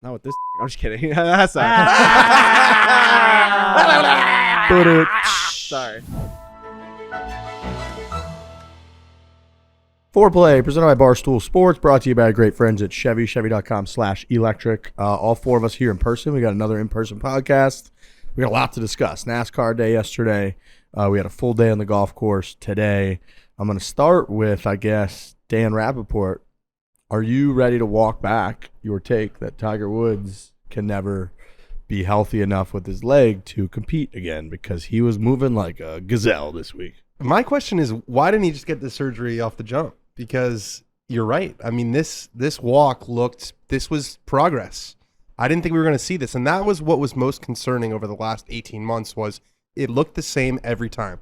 Not with this. I'm just kidding. That's not. Sorry. Foreplay, presented by Barstool Sports, brought to you by our great friends at Chevy, chevy.com/electric. All four of us here in person. We got another in-person podcast. We got a lot to discuss. NASCAR day yesterday. We had a full day on the golf course today. I'm going to start with, I guess, Dan Rappaport. Are you ready to walk back your take that Tiger Woods can never be healthy enough with his leg to compete again? Because he was moving like a gazelle this week. My question is, why didn't he just get the surgery off the jump? Because you're right. I mean, this walk this was progress. I didn't think we were going to see this. And that was what was most concerning over the last 18 months was it looked the same every time.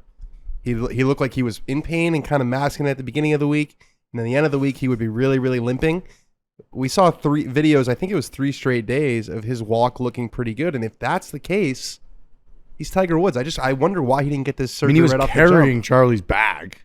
He looked like he was in pain and kind of masking it at the beginning of the week. And then the end of the week, he would be really, really limping. We saw 3 videos, I think it was 3 straight days of his walk looking pretty good. And if that's the case, he's Tiger Woods. I wonder why he didn't get this surgery right off the jump. He was carrying Charlie's bag.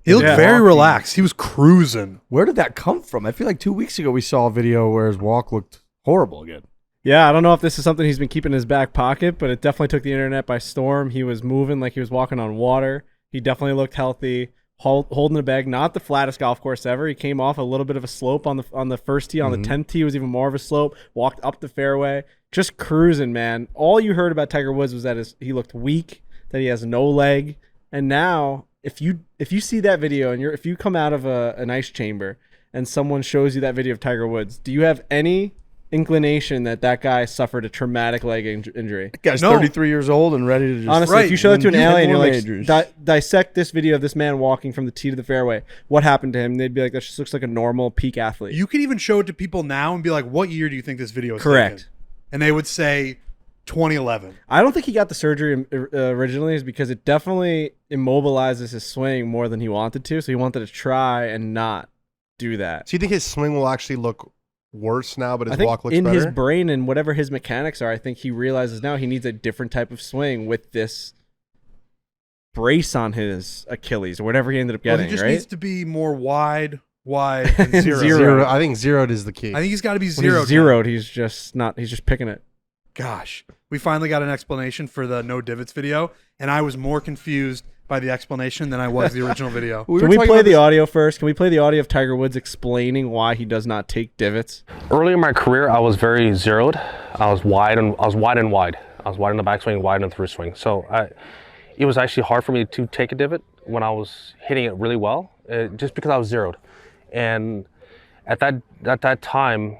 He looked very relaxed. He was cruising. Where did that come from? I feel like 2 weeks ago we saw a video where his walk looked horrible again. Yeah, I don't know if this is something he's been keeping in his back pocket, but it definitely took the internet by storm. He was moving like he was walking on water. He definitely looked healthy, holding the bag. Not the flattest golf course ever. He came off a little bit of a slope on the first tee. On the 10th tee was even more of a slope. Walked up the fairway, just cruising, man. All you heard about Tiger Woods was that he looked weak, that he has no leg, and now if you see that video and if you come out of an ice chamber and someone shows you that video of Tiger Woods, do you have any inclination that guy suffered a traumatic leg injury? That guy's 33 years old and ready to just... Honestly, if you show that to an alien and you're like, dissect this video of this man walking from the tee to the fairway, what happened to him? They'd be like, that just looks like a normal peak athlete. You could even show it to people now and be like, what year do you think this video is correct taken? And they would say 2011. I don't think he got the surgery originally is because it definitely immobilizes his swing more than he wanted to, so he wanted to try and not do that. So you think his swing will actually look worse now, but his walk looks better? In his brain and whatever his mechanics are, I think he realizes now he needs a different type of swing with this brace on his Achilles or whatever he ended up getting. He just right? needs to be more wide, and zero. Zero. I think zeroed is the key. I think he's got to be when zeroed. He's zeroed. He's just not. He's just picking it. Gosh, we finally got an explanation for the no divots video, and I was more confused by the explanation than I was the original video. Can we play the audio first? Can we play the audio of Tiger Woods explaining why he does not take divots? Early in my career, I was very zeroed. I was wide and wide. I was wide in the backswing, wide in the through swing. So it was actually hard for me to take a divot when I was hitting it really well, just because I was zeroed. And at that time,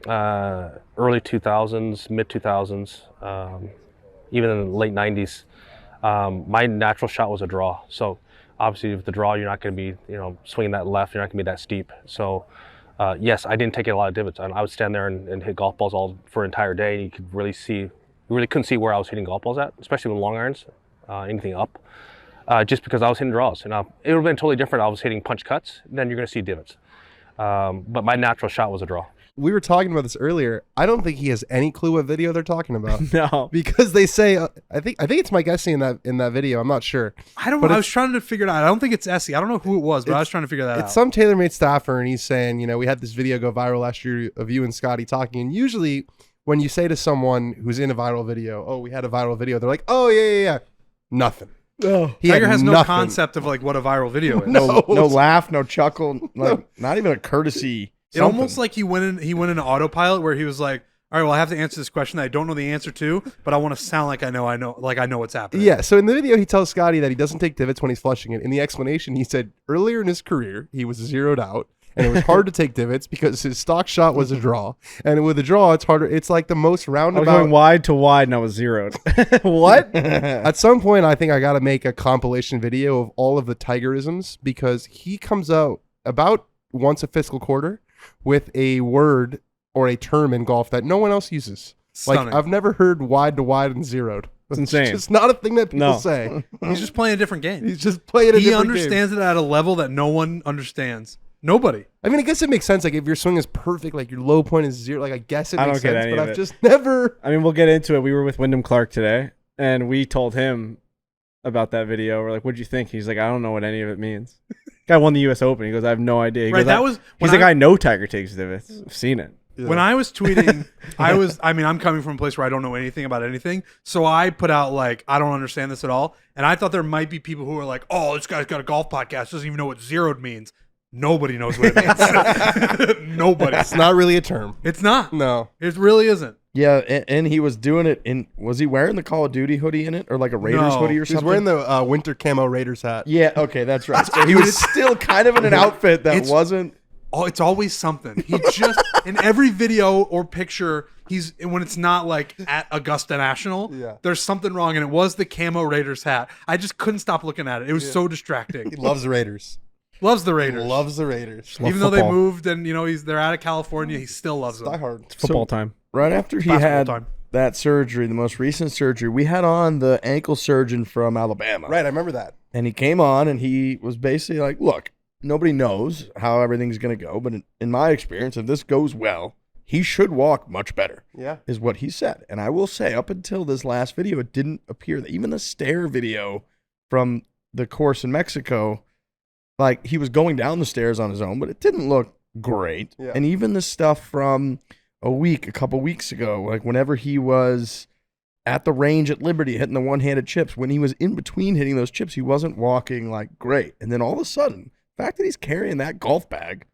early 2000s, mid 2000s, even in the late 90s, my natural shot was a draw. So obviously with the draw, you're not going to be, swinging that left. You're not going to be that steep. So yes, I didn't take a lot of divots. I would stand there and hit golf balls for an entire day. And you could really couldn't see where I was hitting golf balls at, especially with long irons, anything up, just because I was hitting draws. And it would have been totally different. I was hitting punch cuts, then you're going to see divots. But my natural shot was a draw. We were talking about this earlier. I don't think he has any clue what video they're talking about. No, because they say I think it's Mike Essie in that video. I'm not sure. I don't know. I was trying to figure it out. I don't think it's Essie. I don't know who it was, but I was trying to figure that out. It's some TaylorMade staffer, and he's saying, we had this video go viral last year of you and Scotty talking. And usually, when you say to someone who's in a viral video, "Oh, we had a viral video," they're like, "Oh yeah, nothing." Oh, Tiger has no concept of like what a viral video is. No laugh, no chuckle, not even a courtesy. It almost like he went in autopilot where he was like, all right, well, I have to answer this question that I don't know the answer to, but I want to sound like I know what's happening. Yeah, so in the video, he tells Scotty that he doesn't take divots when he's flushing it. In the explanation, he said earlier in his career, he was zeroed out, and it was hard to take divots because his stock shot was a draw. And with a draw, it's harder. It's like the most roundabout. I was going wide to wide, and I was zeroed. What? At some point, I think I got to make a compilation video of all of the Tigerisms because he comes out about once a fiscal quarter with a word or a term in golf that no one else uses. Stunning. Like, I've never heard wide to wide and zeroed. It's insane. It's just not a thing that people say. He's just playing a different game. He's just playing a different game. He understands it at a level that no one understands. Nobody. I mean, I guess it makes sense. Like, if your swing is perfect, like your low point is zero, like I guess it makes sense. But I've just never. I mean, we'll get into it. We were with Wyndham Clark today, and we told him about that video. We're like, "What'd you think?" He's like, "I don't know what any of it means." Guy won the U.S. Open. He goes, "I have no idea." He goes, that was he's like, "I know Tiger takes divots. I've seen it." When I was tweeting, I'm coming from a place where I don't know anything about anything. So I put out like, I don't understand this at all. And I thought there might be people who are like, oh, this guy's got a golf podcast, doesn't even know what zeroed means. Nobody knows what it means. Nobody. It's not really a term. It's not. No. It really isn't. Yeah, and he was doing it in. Was he wearing the Call of Duty hoodie in it, or like a Raiders No, hoodie or He was something? wearing the winter camo Raiders hat. Yeah, okay, that's right. So he was still kind of in an outfit that It's- wasn't. Oh, it's always something. He just in every video or picture, when it's not like at Augusta National, Yeah. there's something wrong, and it was the camo Raiders hat. I just couldn't stop looking at it. It was so distracting. He loves the Raiders. Loves the He Raiders. loves the Raiders. Love Even though they football. moved and they're out of California, he still loves them. Die hard. Football time. Right after he Basketball had time. that surgery, the most recent surgery, we had on the ankle surgeon from Alabama. Right, I remember that. And he came on and he was basically like, look, nobody knows how everything's going to go, but in my experience, if this goes well, he should walk much better, Yeah. is what he said. And I will say, up until this last video, it didn't appear that even the stair video from the course in Mexico, like he was going down the stairs on his own, but it didn't look great. Yeah. And even the stuff from a couple weeks ago, like whenever he was at the range at Liberty hitting the one-handed chips, when he was in between hitting those chips, he wasn't walking like great. And then all of a sudden, the fact that he's carrying that golf bag,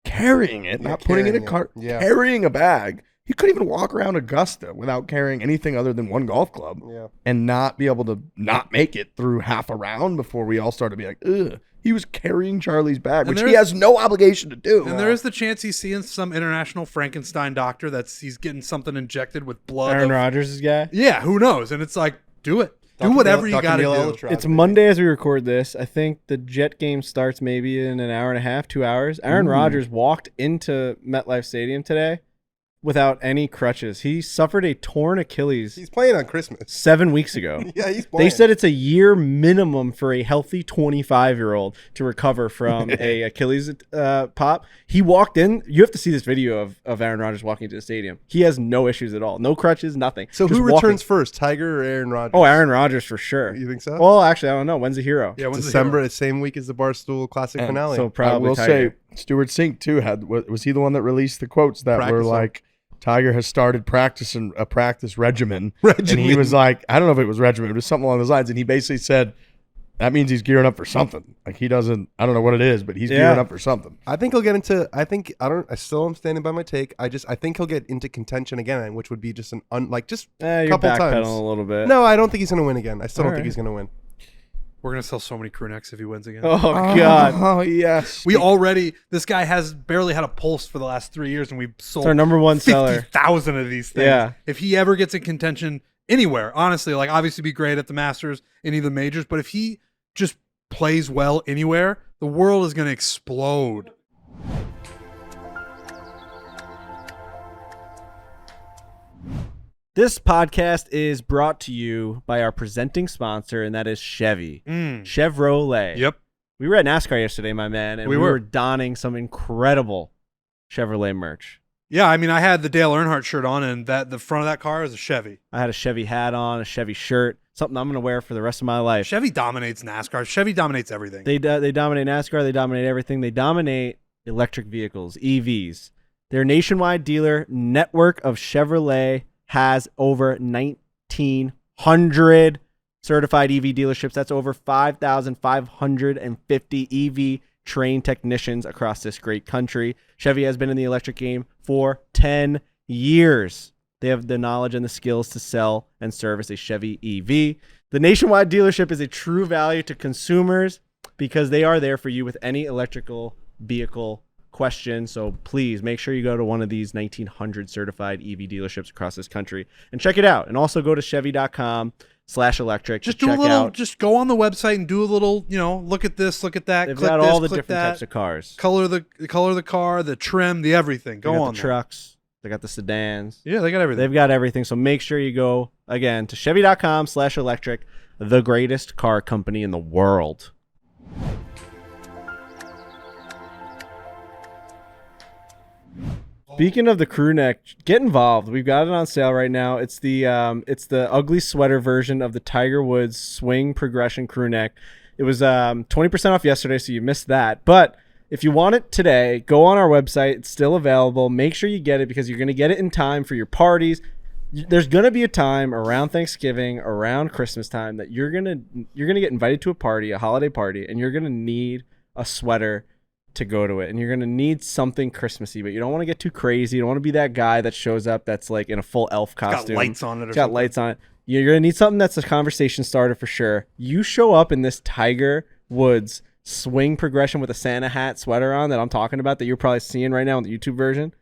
carrying it, Yeah, not putting it in a carrying cart, it. Yeah. carrying a bag. He couldn't even walk around Augusta without carrying anything other than one golf club Yeah. and not be able to not make it through half a round before we all started to be like, ugh. He was carrying Charlie's bag, And which he there's- has no obligation to do. And there is the chance he's seeing some international Frankenstein doctor he's getting something injected with blood. Aaron Rodgers' guy. Yeah, who knows? And it's like, do it. Do Dr. whatever Neil- you got to Dr. Neil do. Ultra. It's Monday as we record this. I think the Jet game starts maybe in an hour and a half, 2 hours. Aaron Rodgers walked into MetLife Stadium today without any crutches. He suffered a torn Achilles He's playing on Christmas. 7 weeks ago. Yeah, he's playing. They said it's a year minimum for a healthy 25-year-old to recover from a Achilles pop. He walked in. You have to see this video of Aaron Rodgers walking into the stadium. He has no issues at all. No crutches, nothing. So Just who walking. returns first, Tiger or Aaron Rodgers? Oh, Aaron Rodgers for sure. You think so? Well, actually, I don't know. When's the hero? Yeah, when's the December, hero? the same week as the Barstool Classic And finale. So I probably will Tiger. say, Stuart Sink too was he the one that released the quotes that were Practice on. like, Tiger has started practicing a practice regimen. And he was like, I don't know if it was regimen, it was something along those lines. And he basically said, that means he's gearing up for something. Like he doesn't, I don't know what it is, but he's Yeah. gearing up for something. I think he'll get into. I still am standing by my take. I think he'll get into contention again, which would be just You're couple backpedaling times. a little bit. No, I don't think he's gonna win again. I still don't All think right. he's gonna win. We're going to sell so many crew necks if he wins again. Oh, God. Oh, yes. This guy has barely had a pulse for the last 3 years, and we've sold It's our number one seller. 50,000 of these things. Yeah. If he ever gets in contention anywhere, honestly, like obviously be great at the Masters, any of the majors, but if he just plays well anywhere, the world is going to explode. This podcast is brought to you by our presenting sponsor, and that is Chevy. Chevrolet. Yep. We were at NASCAR yesterday, my man, and We we were. were donning some incredible Chevrolet merch. Yeah, I mean, I had the Dale Earnhardt shirt on, and the front of that car is a Chevy. I had a Chevy hat on, a Chevy shirt, something I'm going to wear for the rest of my life. Chevy dominates NASCAR. Chevy dominates everything. They dominate NASCAR. They dominate everything. They dominate electric vehicles, EVs. Their nationwide dealer network of Chevrolet has over 1,900 certified EV dealerships. That's over 5,550 EV trained technicians across this great country. Chevy has been in the electric game for 10 years. They have the knowledge and the skills to sell and service a Chevy EV. The nationwide dealership is a true value to consumers because they are there for you with any electrical vehicle question. So please make sure you go to one of these 1,900 certified EV dealerships across this country and check it out. And also go to chevy.com/electric. just to do a check little. out. Just go on the website and do a little. Look at this, look at that. They've click got this, all the click different that. types of cars. Color of the car, the trim, the everything. They Go got on the there. trucks. They got the sedans. Yeah, they got everything. They've got everything. So make sure you go again to chevy.com/electric, the greatest car company in the world. Speaking of the crew neck, get involved. We've got it on sale right now. It's the ugly sweater version of the Tiger Woods swing progression crew neck. It was 20% off yesterday, so you missed that. But if you want it today, go on our website. It's still available. Make sure you get it because you're going to get it in time for your parties. There's going to be a time around Thanksgiving, around Christmas time that you're going to get invited to a party, a holiday party, and you're going to need a sweater to go to it. And you're going to need something Christmassy, but you don't want to get too crazy. You don't want to be that guy that shows up that's like in a full elf costume. Got lights on it. It's got lights on it. You're going to need something that's a conversation starter for sure. You show up in this Tiger Woods swing progression with a Santa hat sweater on that I'm talking about that you're probably seeing right now in the YouTube version.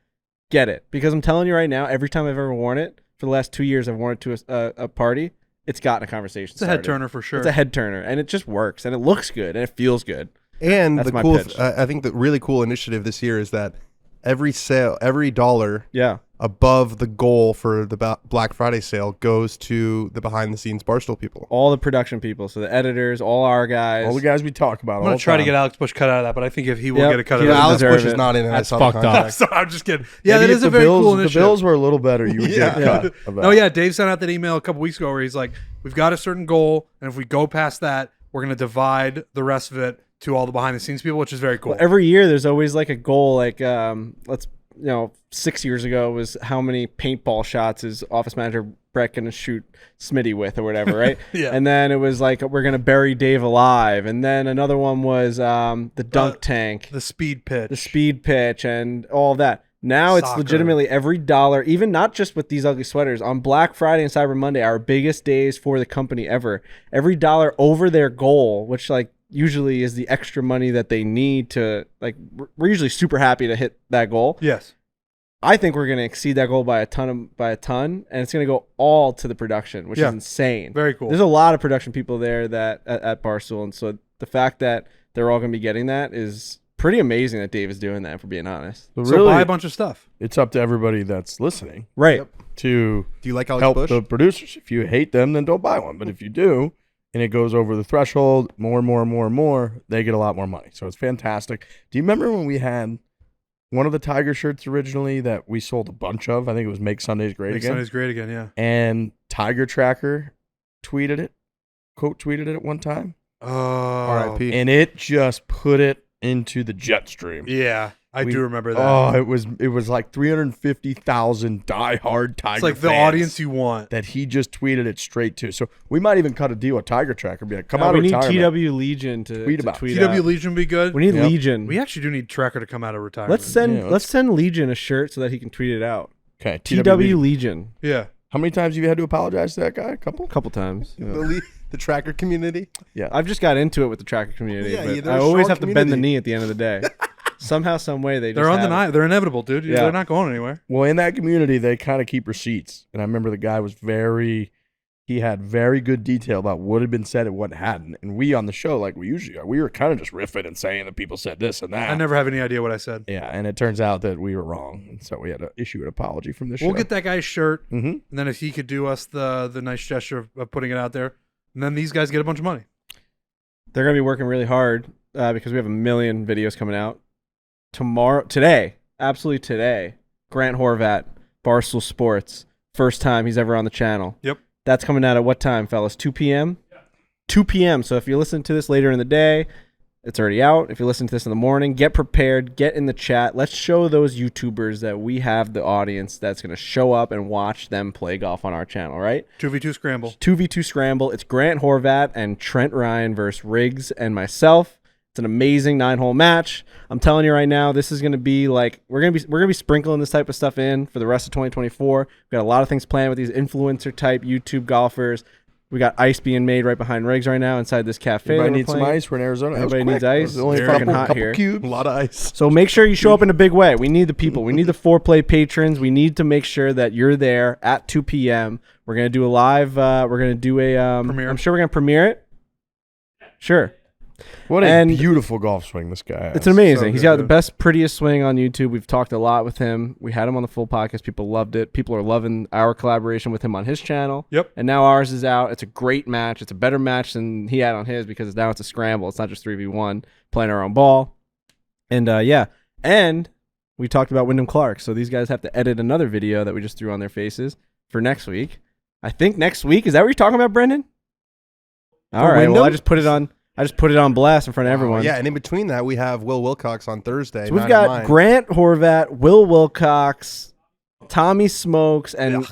Get it. Because I'm telling you right now, every time I've ever worn it, for the last 2 years I've worn it to a party, it's gotten a conversation It's a head turner for sure. It's a head turner, and it just works, and it looks good, and it feels good. And That's the my cool, pitch. I think the really cool initiative this year is that every dollar Yeah. above the goal for the Black Friday sale goes to the behind the scenes Barstool people. All the production people, so the editors, all our guys. All the guys we talk about. I'm going to try to get Alex Bush cut out of that, but I think if he will Yep. get a cut He out of doesn't Alex deserve Bush is it. not in it. That's I saw the fucked up. contract. So I'm just kidding. Yeah, Maybe that if is a the very Bills, cool if initiative. the Bills were a little better, you would get Yeah. cut. of that. No, yeah, Dave sent out that email a couple weeks ago where he's like, we've got a certain goal, and if we go past that, we're going to divide the rest of it to all the behind the scenes people, which is very cool. Well, every year there's always like a goal, like 6 years ago was how many paintball shots is office manager Brett going to shoot Smitty with or whatever, right? Yeah. And then it was like, we're going to bury Dave alive. And then another one was the dunk tank, the speed pitch. the speed pitch, and all of that. Now it's Soccer. legitimately every dollar, even not just with these ugly sweaters, on Black Friday and Cyber Monday, our biggest days for the company ever. Every dollar over their goal, which like usually is the extra money that they need to, like, we're usually super happy to hit that goal. Yes. I think we're going to exceed that goal by a ton, and it's going to go all to the production, which is insane. Very cool. There's a lot of production people there that at Barstool, and so the fact that they're all going to be getting that is pretty amazing that Dave is doing that, if we're being honest. But So really, buy a bunch of stuff. it's up to everybody that's listening Right. to Do you like Alex help Bush? the producers. If you hate them, then don't buy one. But if you do, and it goes over the threshold, more and more and more and more, they get a lot more money. So it's fantastic. Do you remember when we had one of the Tiger shirts originally that we sold a bunch of? I think it was Make Sundays Great Make Again. Sunday's great again, yeah. And Tiger Tracker tweeted it, quote tweeted it at one time. Oh. R.I.P. And it just put it into the jet stream. Yeah, I do remember that. Oh, it was like 350,000 diehard Tiger It's like the fans audience you want. that he just tweeted it straight to. So we might even cut a deal with Tiger Tracker. Be like, come Yeah, out we of need retirement. TW Legion to Tweet about it. tweet TW out. Legion be good. We need Yep. Legion. We actually do need Tracker to come out of retirement. Let's send Legion a shirt so that he can tweet it out. Okay, TW Legion. Yeah. How many times have you had to apologize to that guy? A couple? A couple times. The tracker community. Yeah. I've just got into it with the tracker community, Yeah, but they're I a always strong have to bend the community. knee at the end of the day. Somehow, some way, they They're just have it. undeniable. They're inevitable, dude. Yeah. They're not going anywhere. Well, in that community, they kind of keep receipts. And I remember the guy was he had very good detail about what had been said and what hadn't. And we on the show, like we usually are, we were kind of just riffing and saying that people said this and that. I never have any idea what I said. Yeah, and it turns out that we were wrong. And so we had to issue an apology from the show. We'll get that guy's shirt, Mm-hmm. and then if he could do us the nice gesture of putting it out there, and then these guys get a bunch of money. They're going to be working really hard because we have a million videos coming out. Absolutely today, Grant Horvat, Barstool Sports, first time he's ever on the channel. Yep. That's coming out at what time, fellas? 2 p.m.? 2 p.m. So if you listen to this later in the day, it's already out. If you listen to this in the morning, get prepared, get in the chat. Let's show those YouTubers that we have the audience that's going to show up and watch them play golf on our channel, right? 2v2 scramble. 2v2 scramble. It's Grant Horvat and Trent Ryan versus Riggs and myself. It's an amazing 9-hole match. I'm telling you right now, this is going to be like we're going to be sprinkling this type of stuff in for the rest of 2024. We've got a lot of things planned with these influencer type YouTube golfers. We got ice being made right behind Riggs right now inside this cafe. Everybody that we're needs some playing. ice. We're in Arizona. That was Everybody needs quick. It ice. was only It's a fucking hot couple here. cubes. A lot of ice. So make sure you show up in a big way. We need the people. We need the foreplay patrons. We need to make sure that you're there at 2 p.m. We're gonna do a live. We're gonna do a. Premiere. I'm sure we're gonna premiere it. Sure. What a And beautiful golf swing this guy has. It's amazing. So He's good, got dude. the best, prettiest swing on YouTube. We've talked a lot with him. We had him on the full podcast. People loved it. People are loving our collaboration with him on his channel. Yep. And now ours is out. It's a great match. It's a better match than he had on his because now it's a scramble. It's not just 3v1 playing our own ball. And yeah. And we talked about Wyndham Clark. So these guys have to edit another video that we just threw on their faces for next week. I think next week. Is that what you're talking about, Brendan? All right. Well, I Wyndham? just put it on. I just put it on blast in front of everyone. Yeah, and in between that, we have Will Wilcox on Thursday. So we've got Grant Horvat, Will Wilcox, Tommy Smokes, and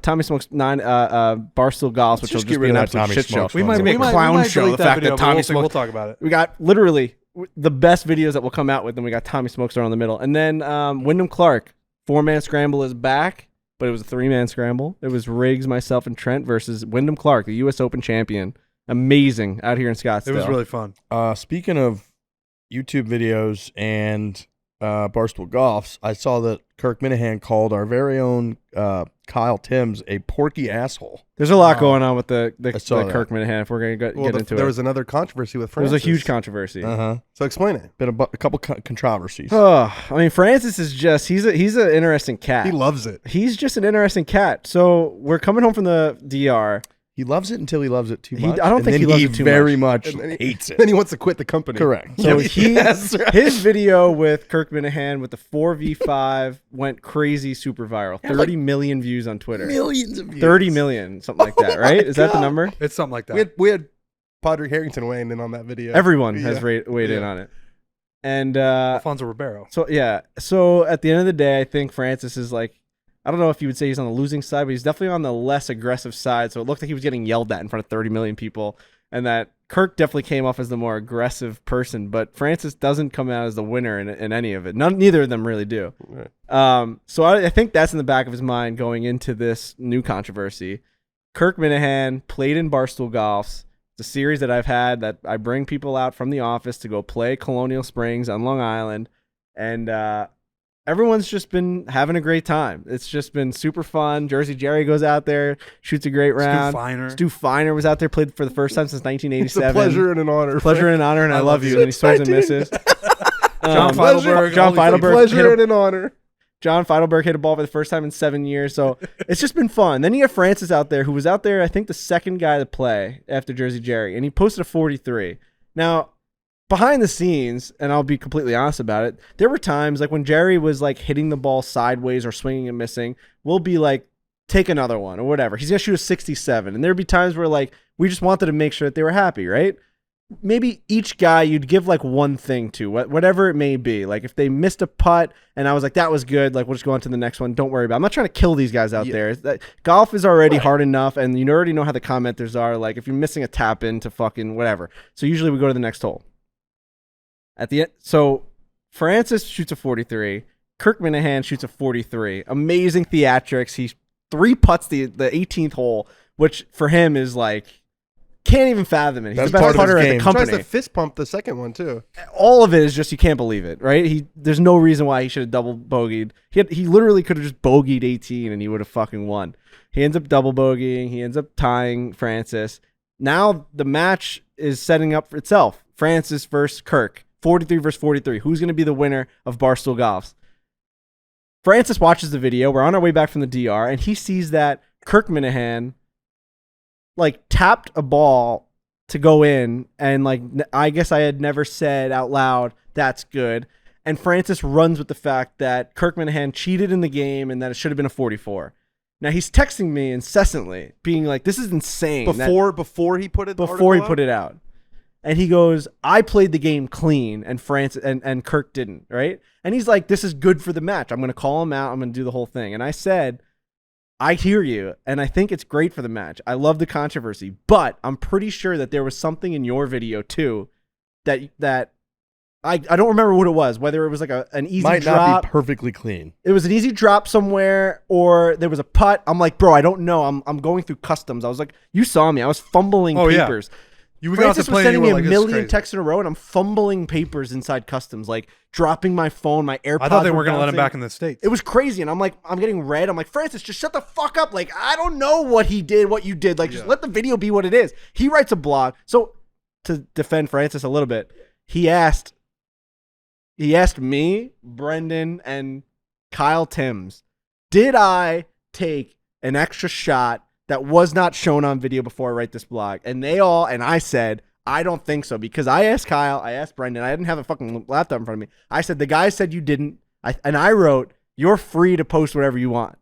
Tommy Smokes 9 Barstool Golfs, which will just be an absolute shit show. We might be a clown show. The fact that Tommy Smokes. We'll talk about it. We got literally the best videos that will come out with them. We got Tommy Smokes around the middle, and then Wyndham Clark 4-man scramble is back, but it was a 3-man scramble. It was Riggs, myself, and Trent versus Wyndham Clark, the U.S. Open champion. Amazing out here in Scottsdale. It was really fun. Speaking of YouTube videos and Barstool Golfs, I saw that Kirk Minahan called our very own Kyle Timms a porky asshole. There's a lot going on with the Kirk Minahan if we're going to get into it. There was another controversy with Francis. There was a huge controversy. So explain it. Been a couple controversies. Oh, I mean, Francis is just, he's an interesting cat. He loves it. He's just an interesting cat. So we're coming home from the DR. He loves it until he loves it too much. I don't think he loves it too very much. much hates it. Then he wants to quit the company. Correct. So Yes, right. his video with Kirk Minahan with the 4v5 went crazy, super viral. 30 million views on Twitter. Millions of views. 30 million, something like that, right? Is that the number? It's something like that. We had Padre Harrington weighing in on that video. Everyone has weighed in on it. And Alfonso Ribeiro. So yeah. So at the end of the day, I think Francis is like, I don't know if you would say he's on the losing side, but he's definitely on the less aggressive side. So it looked like he was getting yelled at in front of 30 million people, and that Kirk definitely came off as the more aggressive person. But Francis doesn't come out as the winner in any of it. Neither of them really do. Right. So I think that's in the back of his mind going into this new controversy. Kirk Minahan played in Barstool Golfs. It's a series that I've had that I bring people out from the office to go play Colonial Springs on Long Island, and everyone's just been having a great time. It's just been super fun. Jersey Jerry goes out there, shoots a great round. Stu Feiner was out there, played for the first time since 1987. It's a pleasure and an honor. Pleasure and an honor, and I love you. And he swings and misses. John Feidelberg. Pleasure and an honor. John Feidelberg hit a ball for the first time in 7 years. So it's just been fun. Then you have Francis out there, who was out there, I think, the second guy to play after Jersey Jerry, and he posted a 43. Now, behind the scenes, and I'll be completely honest about it, there were times like when Jerry was like hitting the ball sideways or swinging and missing, we'll be like, take another one or whatever. He's going to shoot a 67. And there'd be times where like we just wanted to make sure that they were happy, right? Maybe each guy you'd give like one thing to, whatever it may be. Like if they missed a putt and I was like, that was good, like we'll just go on to the next one. Don't worry about it. I'm not trying to kill these guys out there. Golf is already hard enough, and you already know how the commenters are. Like if you're missing a tap in to fucking whatever. So usually we go to the next hole. At the end, so Francis shoots a 43. Kirk Minahan shoots a 43. Amazing theatrics. He 3 putts the 18th hole, which for him is like, can't even fathom it. He's the best putter at the company. He tries to fist pump the second one too. All of it is just you can't believe it, right? There's no reason why he should have double bogeyed. He literally could have just bogeyed 18 and he would have fucking won. He ends up double bogeying. He ends up tying Francis. Now the match is setting up for itself. Francis versus Kirk. 43 versus 43. Who's going to be the winner of Barstool Golfs? Francis watches the video. We're on our way back from the DR, and he sees that Kirk Minahan like tapped a ball to go in, and like I guess I had never said out loud, that's good. And Francis runs with the fact that Kirk Minahan cheated in the game and that it should have been a 44. Now he's texting me incessantly, being like, "This is insane." Before he put it out. And he goes, I played the game clean, and Francis and Kirk didn't, right? And he's like, this is good for the match. I'm going to call him out. I'm going to do the whole thing. And I said, I hear you, and I think it's great for the match. I love the controversy, but I'm pretty sure that there was something in your video too that I don't remember what it was. Whether it was like an easy drop. Might not be perfectly clean. It was an easy drop somewhere, or there was a putt. I'm like, bro, I don't know. I'm going through customs. I was like, you saw me. I was fumbling papers. Yeah. Francis was sending me a million texts in a row, and I'm fumbling papers inside customs, like dropping my phone, my AirPods. I thought they were going to let him back in the States. It was crazy, and I'm like, I'm getting red. I'm like, Francis, just shut the fuck up. Like, I don't know what he did, what you did. Like, just let the video be what it is. He writes a blog. So, to defend Francis a little bit, he asked me, Brendan, and Kyle Timms, did I take an extra shot that was not shown on video before I write this blog? And I said, I don't think so, because I asked Kyle, I asked Brendan, I didn't have a fucking laptop in front of me. I said, the guy said you didn't, and I wrote, you're free to post whatever you want.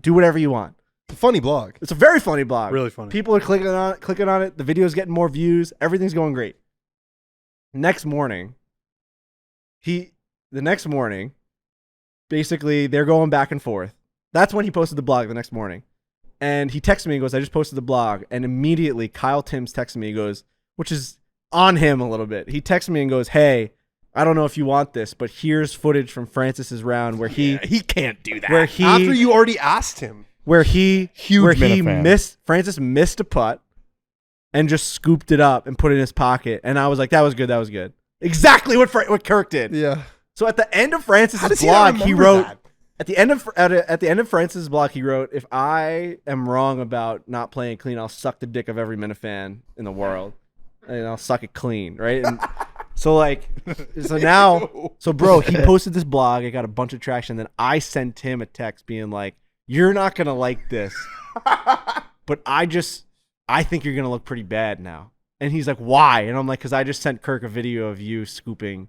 Do whatever you want. It's a funny blog. It's a very funny blog. Really funny. People are clicking on it. The video's getting more views. Everything's going great. Next morning, basically they're going back and forth. That's when he posted the blog the next morning. And he texted me and goes, I just posted the blog. And immediately Kyle Timms texted me and goes, which is on him a little bit. He texted me and goes, hey, I don't know if you want this, but here's footage from Francis's round where he can't do that. where he After you already asked him. Francis missed a putt and just scooped it up and put it in his pocket. And I was like, that was good. Exactly what Kirk did. Yeah. So at the end of Francis's How does he not blog, he remember wrote that? at the end of Francis's blog, he wrote, if I am wrong about not playing clean, I'll suck the dick of every Minifan in the world. And I'll suck it clean, right? And so bro, he posted this blog. It got a bunch of traction. Then I sent him a text being like, you're not going to like this, but I think you're going to look pretty bad now. And he's like, why? And I'm like, because I just sent Kirk a video of you scooping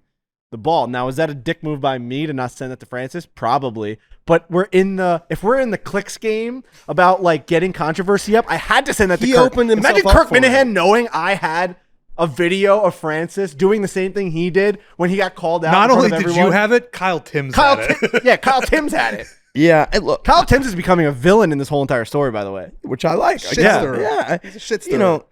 the ball. Now, is that a dick move by me to not send that to Francis? Probably. But if we're in the clicks game about like getting controversy up, I had to send that to Kirk. Opened himself Imagine up Kirk for it. Minahan knowing I had a video of Francis doing the same thing he did when he got called out. Not in front only of did everyone. you have it, Kyle Timms had it. Kyle Timms had it. Yeah, and look, Kyle Timms is becoming a villain in this whole entire story, by the way. which I like. Shitstorm. Yeah. He's a shitstorm. You know,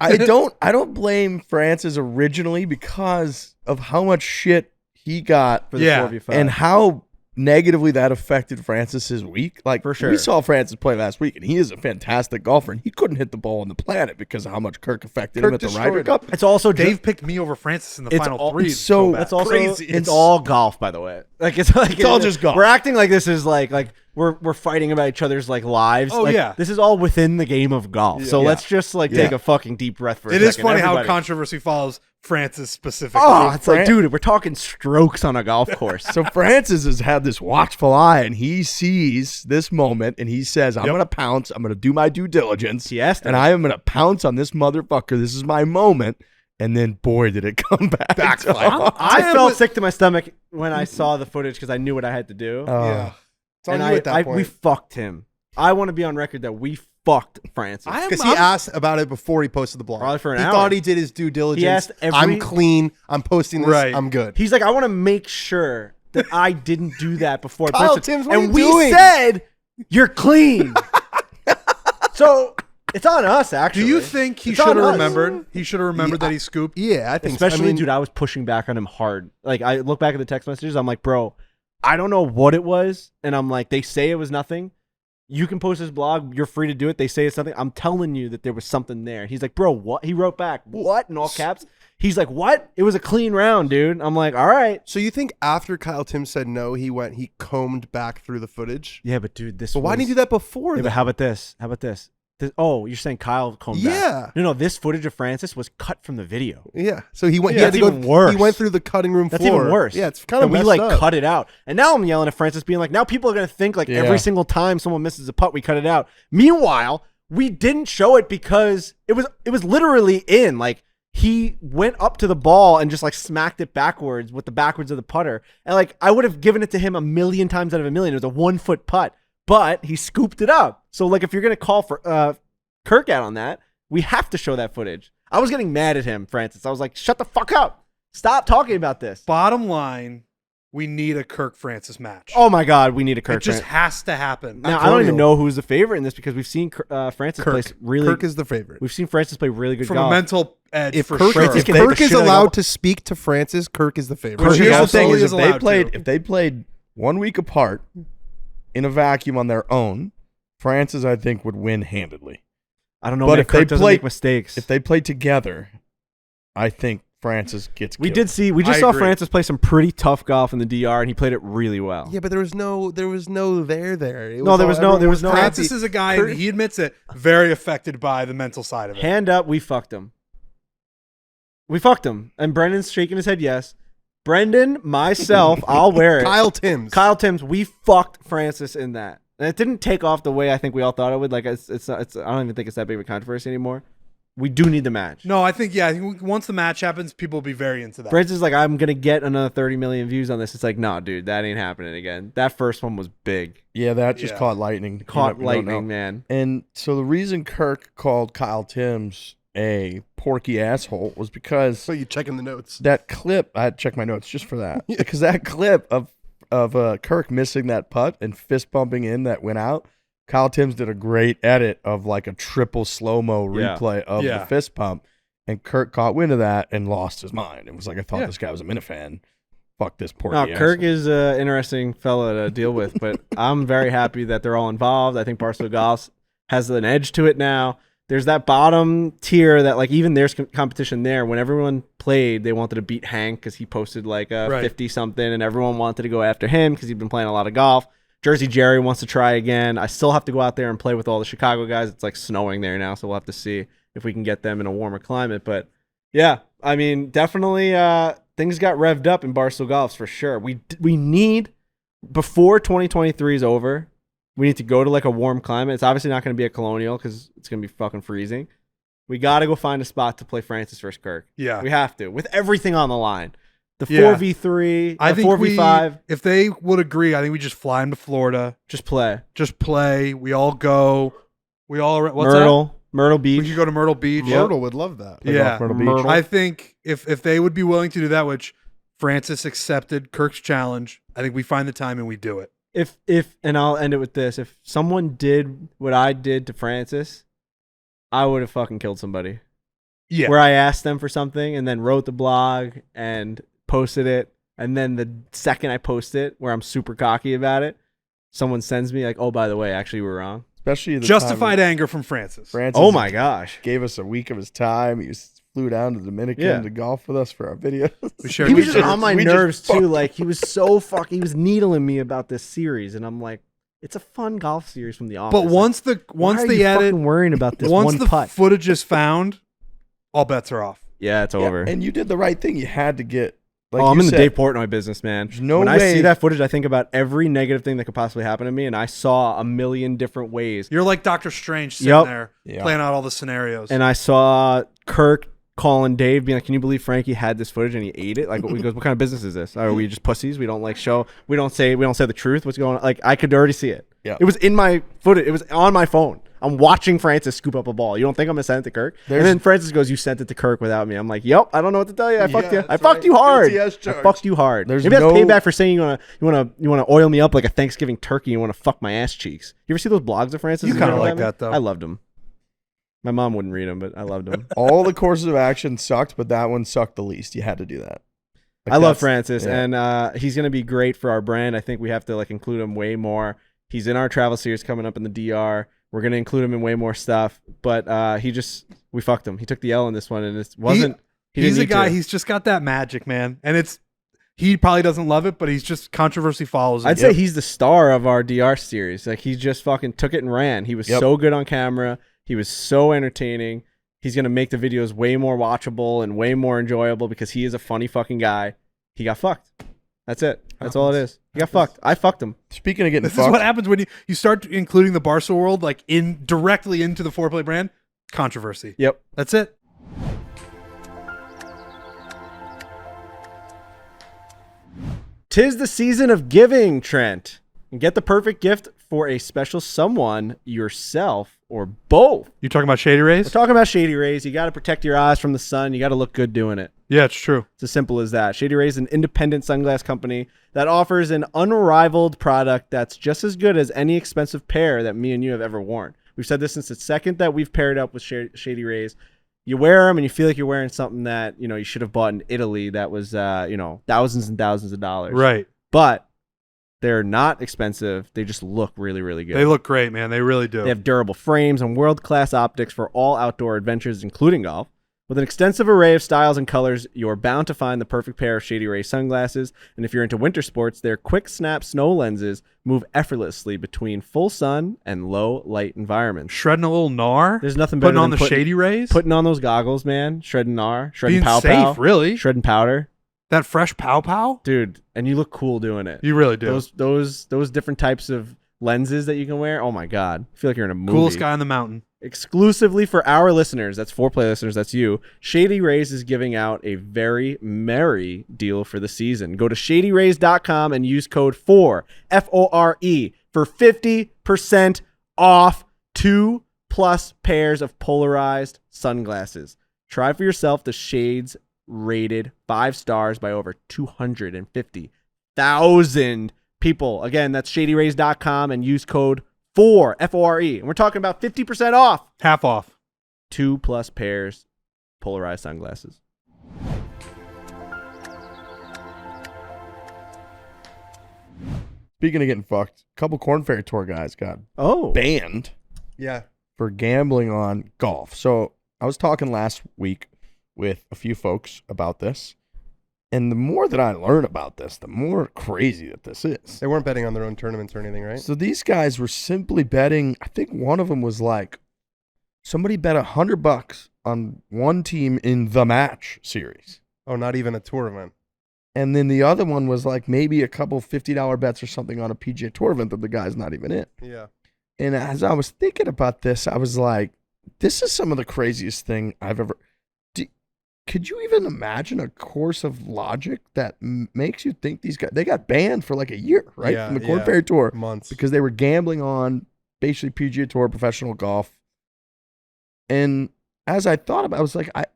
I don't blame Francis originally because of how much shit he got For the Yeah. 4v5. and how negatively that affected Francis's week. Like, For sure. we saw Francis play last week, and he is a fantastic golfer, and he couldn't hit the ball on the planet because of how much Kirk affected him Kirk at the destroyed Ryder him. Cup. It's also Dave picked me over Francis in the It's final all- three. it's so- bad. It's also crazy. it's all golf, by the way. Like it's all just golf. We're acting like this is like we're fighting about each other's like lives. Oh, Like, yeah. this is all within the game of golf. So Yeah. let's just like take a fucking deep breath for a It second. is funny how Everybody. controversy follows Francis specifically. Oh, it's like, Fran- dude, we're talking strokes on a golf course. So Francis has had this watchful eye, and he sees this moment, and he says, I'm going to pounce. I'm going to do my due diligence. He asked and him. I am going to pounce on this motherfucker. This is my moment. And then, boy, did it come back. I felt sick to my stomach when I saw the footage because I knew what I had to do. Yeah. It's on and you at that point. we fucked him. I want to be on record that we fucked Francis. Because he asked about it before he posted the blog. Probably for an he hour. thought he did his due diligence. He asked I'm clean. I'm posting this. Right. I'm good. He's like, I want to make sure that I didn't do that before. I Kyle posted." Timms, what are and you we doing? said, you're clean. So it's on us, actually. Do you think he It's should on have us. remembered? He should have remembered that he scooped. Yeah, I think Especially, so. I mean, dude, I was pushing back on him hard. Like, I look back at the text messages. I'm like, bro, I don't know what it was. And I'm like, they say it was nothing. You can post this blog. You're free to do it. They say it's something. I'm telling you that there was something there. He's like, bro, what? He wrote back, what? In all caps. He's like, what? It was a clean round, dude. I'm like, all right. So you think after Kyle Timms said no, he combed back through the footage? Yeah, but dude, this But why didn't he do that before? Yeah, but then? how about this? Oh, you're saying Kyle combed Yeah. back. No, this footage of Francis was cut from the video. Yeah. So he went. Yeah, he had to that's go. even worse. He went through the cutting room That's floor. even worse. Yeah, it's kind of and we messed like up. cut it out. And now I'm yelling at Francis, being like, now people are gonna think like Yeah. every single time someone misses a putt, we cut it out. Meanwhile, we didn't show it because it was literally in. Like, he went up to the ball and just like smacked it backwards with the backwards of the putter. And like, I would have given it to him a million times out of a million. It was a 1 foot putt, but he scooped it up. So like, if you're gonna call for Kirk out on that, we have to show that footage. I was getting mad at him, Francis. I was like, shut the fuck up. Stop talking about this. Bottom line, we need a Kirk Francis match. Oh my God, we need a Kirk. it just Fran- has to happen. now I don't even know who's the favorite in this because we've seen Francis play Kirk. really. Kirk is the favorite. We've seen Francis play really good From golf. a mental edge If for Kirk, sure. Francis if can take Kirk the is shit out of allowed golf. to speak to Francis, Kirk is the favorite. Which Here's the also thing: is is allowed to. if they played 1 week apart in a vacuum on their own, Francis, I think, would win handedly. I don't know, But man. if Kirk they doesn't play- make mistakes. If they play together, I think Francis gets. we killed. did see, we just I saw agree. Francis play some pretty tough golf in the DR, and he played it really well. Yeah, but there was no there. It No, was there all- was no- everyone there was no- happy. Francis is a guy, and he admits it, very affected by the mental side of it. Hand up, we fucked him. We fucked him, and Brendan's shaking his head. Yes, Brendan, myself, I'll wear it. Kyle Timms. Kyle Timms, we fucked Francis in that. And it didn't take off the way I think we all thought it would. Like, it's not, I don't even think it's that big of a controversy anymore. We do need the match. No, I think once the match happens, people will be very into that. Francis is like, I'm going to get another 30 million views on this. It's like, no, dude, that ain't happening again. That first one was big. Yeah, that just Yeah. caught lightning. Caught You don't know. lightning, man. And so the reason Kirk called Kyle Timms a porky asshole was because So you checking the notes? that clip, I had to check my notes just for that. Because that clip of Kirk missing that putt and fist bumping in that went out, Kyle Timms did a great edit of like a triple slow-mo replay of the fist pump. And Kirk caught wind of that and lost his mind. It was like, I thought this guy was a Minifan. Fuck this porky asshole. Kirk is an interesting fella to deal with, but I'm very happy that they're all involved. I think Barstool Golfs has an edge to it now. There's that bottom tier that, like, even there's competition there. When everyone played, they wanted to beat Hank because he posted like a 50-something, and everyone wanted to go after him because he'd been playing a lot of golf. Jersey Jerry wants to try again. I still have to go out there and play with all the Chicago guys. It's like snowing there now, so we'll have to see if we can get them in a warmer climate. But yeah, I mean, definitely things got revved up in Barstool Golfs for sure. We need, before 2023 is over, we need to go to like a warm climate. It's obviously not going to be a Colonial because it's going to be fucking freezing. We got to go find a spot to play Francis versus Kirk. Yeah. We have to, with everything on the line. The 4v3, the 4v5. If they would agree, I think we just fly them to Florida. Just play. We all go. What's Myrtle Beach. We could go to Myrtle Beach. Myrtle would love that. Yeah. Myrtle Beach. I think if they would be willing to do that, which Francis accepted Kirk's challenge, I think we find the time and we do it. If and I'll end it with this. If someone did what I did to Francis, I would have fucking killed somebody. Yeah. Where I asked them for something and then wrote the blog and posted it, and then the second I post it, where I'm super cocky about it, someone sends me like, "Oh, by the way, actually, we're wrong." Especially the justified anger from Francis. Oh my gosh, gave us a week of his time. He flew down to Dominican to golf with us for our videos. He was just on my nerves too. Like he was so fucking. He was needling me about this series, and I'm like, it's a fun golf series from the office. But once the edit, worrying about this once one the putt. footage is found, all bets are off. Yeah, it's over. And you did the right thing. You had to get. Like I'm in the Dave Portnoy business, man. When I see way. that footage, I think about every negative thing that could possibly happen to me, and I saw a million different ways. You're like Doctor Strange sitting there playing out all the scenarios. And I saw Kirk calling Dave, being like, "Can you believe Frankie had this footage and he ate it?" Like, he goes, "What kind of business is this? Are we just pussies? We don't like show. We don't say the truth. What's going on?" Like, I could already see it. Yeah, it was in my footage. It was on my phone. I'm watching Francis scoop up a ball. You don't think I'm gonna send it to Kirk? And then Francis goes, "You sent it to Kirk without me." I'm like, "Yep, I don't know what to tell you. I fucked you. I fucked you hard. I fucked you hard." Maybe that's payback for saying you wanna oil me up like a Thanksgiving turkey. You wanna fuck my ass cheeks. You ever see those blogs of Francis? You kind of like that though. I loved him. My mom wouldn't read them, but I loved them. All the courses of action sucked, but that one sucked the least. You had to do that. I love Francis, and he's gonna be great for our brand. I think we have to include him way more. He's in our travel series coming up in the DR. We're going to include him in way more stuff, but we fucked him. He took the L in this one, and it wasn't. He's a guy. He's just got that magic, man, and he probably doesn't love it, but he's just controversy follows. I'd say he's the star of our DR series. Like, he just fucking took it and ran. He was so good on camera. He was so entertaining. He's going to make the videos way more watchable and way more enjoyable because he is a funny fucking guy. He got fucked. That's it. That's all it is. He got fucked. I fucked him. Speaking of getting fucked. This is what happens when you start including the Barstool world directly into the Foreplay brand. Controversy. Yep. That's it. Tis the season of giving, Trent. And get the perfect gift for a special someone, yourself, or both. You talking about Shady Rays? We're talking about Shady Rays. You got to protect your eyes from the sun. You got to look good doing it. Yeah, it's true. It's as simple as that. Shady Rays is an independent sunglass company that offers an unrivaled product that's just as good as any expensive pair that me and you have ever worn. We've said this since the second that we've paired up with Shady Rays. You wear them and you feel like you're wearing something that, you should have bought in Italy that was, thousands and thousands of dollars. Right. But they're not expensive. They just look really, really good. They look great, man. They really do. They have durable frames and world-class optics for all outdoor adventures, including golf. With an extensive array of styles and colors, you're bound to find the perfect pair of Shady Ray sunglasses. And if you're into winter sports, their quick snap snow lenses move effortlessly between full sun and low light environments. Shredding a little gnar. There's nothing better than than Shady Rays. Putting on those goggles, man. Shredding gnar. Shredding Being pow safe, pow. really. Shredding powder. That fresh pow pow, dude. And you look cool doing it. You really do. Those different types of lenses that you can wear. Oh my god, I feel like you're in a movie. Coolest guy on the mountain. Exclusively for our listeners, that's Foreplay listeners, that's you, Shady Rays is giving out a very merry deal for the season. Go to shadyrays.com and use code FORE, F-O-R-E, for 50% off 2+ pairs of polarized sunglasses. Try for yourself the shades rated 5 stars by over 250,000 people. Again, that's shadyrays.com and use code FORE, F-O-R-E. And we're talking about 50% off. Half off. 2+ pairs polarized sunglasses. Speaking of getting fucked, a couple Korn Ferry Tour guys got Oh. banned Yeah. for gambling on golf. So I was talking last week with a few folks about this, and the more that I learn about this, the more crazy that this is. They weren't betting on their own tournaments or anything, right? So these guys were simply betting. I think one of them was like, somebody bet $100 on one team in the match series. Oh, not even a tour event. And then the other one was like maybe a couple $50 bets or something on a PGA Tour event that the guy's not even in. Yeah. And as I was thinking about this, I was like, this is some of the craziest thing I've ever. Could you even imagine a course of logic that makes you think these guys, they got banned for like a year, right? Yeah, From the Korn yeah. Ferry Tour. Months. Because they were gambling on basically PGA Tour professional golf. And as I thought about it, I was like, I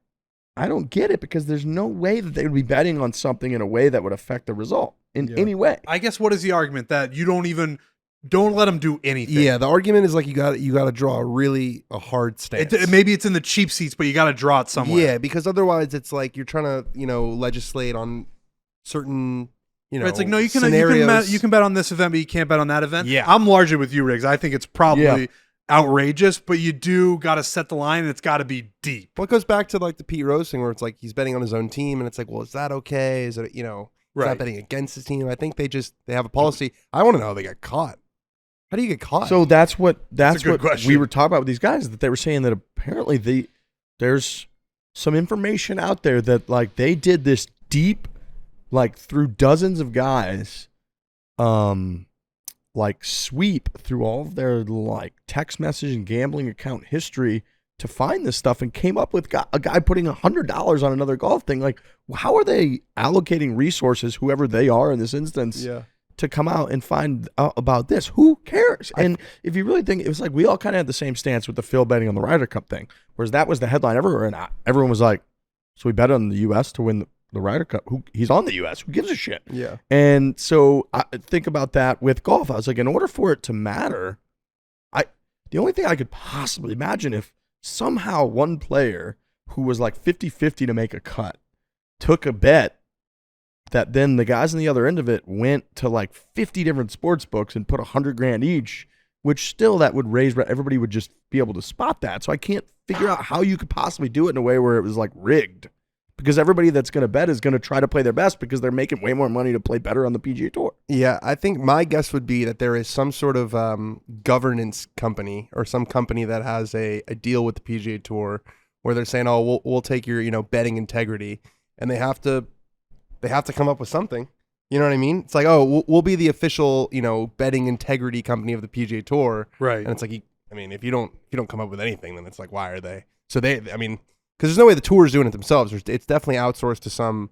don't get it, because there's no way that they would be betting on something in a way that would affect the result in any way. I guess what is the argument that you don't let them do anything? Yeah, the argument is like you got to draw a hard stance. Maybe it's in the cheap seats, but you got to draw it somewhere. Yeah, because otherwise it's like you're trying to legislate on certain Right, it's like, no, you scenarios. can bet on this event, but you can't bet on that event. Yeah. I'm largely with you, Riggs. I think it's probably outrageous, but you do got to set the line, and it's got to be deep. Well, it goes back to like the Pete Rose thing, where it's like he's betting on his own team, and it's like, well, is that okay? Is it is that betting against his team? I think they have a policy. I want to know how they got caught. How do you get caught? So that's what question. we were talking about with these guys, that they were saying that apparently there's some information out there that like they did this deep, like through dozens of guys, like sweep through all of their like text message and gambling account history to find this stuff, and came up with a guy putting $100 on another golf thing. Like, how are they allocating resources, whoever they are in this instance, to come out and find out about this? Who cares? And if you really think, it was like we all kind of had the same stance with the Phil betting on the Ryder Cup thing, whereas that was the headline everywhere, and everyone was like, so we bet on the U.S. to win the Ryder Cup. He's on the U.S. Who gives a shit? Yeah. And so I think about that with golf. I was like, in order for it to matter, the only thing I could possibly imagine, if somehow one player who was like 50-50 to make a cut took a bet that then the guys on the other end of it went to like 50 different sports books and put $100,000 each, which still that would raise, everybody would just be able to spot that. So I can't figure out how you could possibly do it in a way where it was like rigged, because everybody that's going to bet is going to try to play their best because they're making way more money to play better on the PGA Tour. Yeah, I think my guess would be that there is some sort of governance company or some company that has a deal with the PGA Tour where they're saying, oh, we'll take your betting integrity, and they have to come up with something. You know what I mean? It's like, oh, we'll be the official betting integrity company of the PGA Tour, Right? And it's like, if you don't come up with anything, then it's like, why are they? So because there's no way the tour is doing it themselves. It's definitely outsourced to some,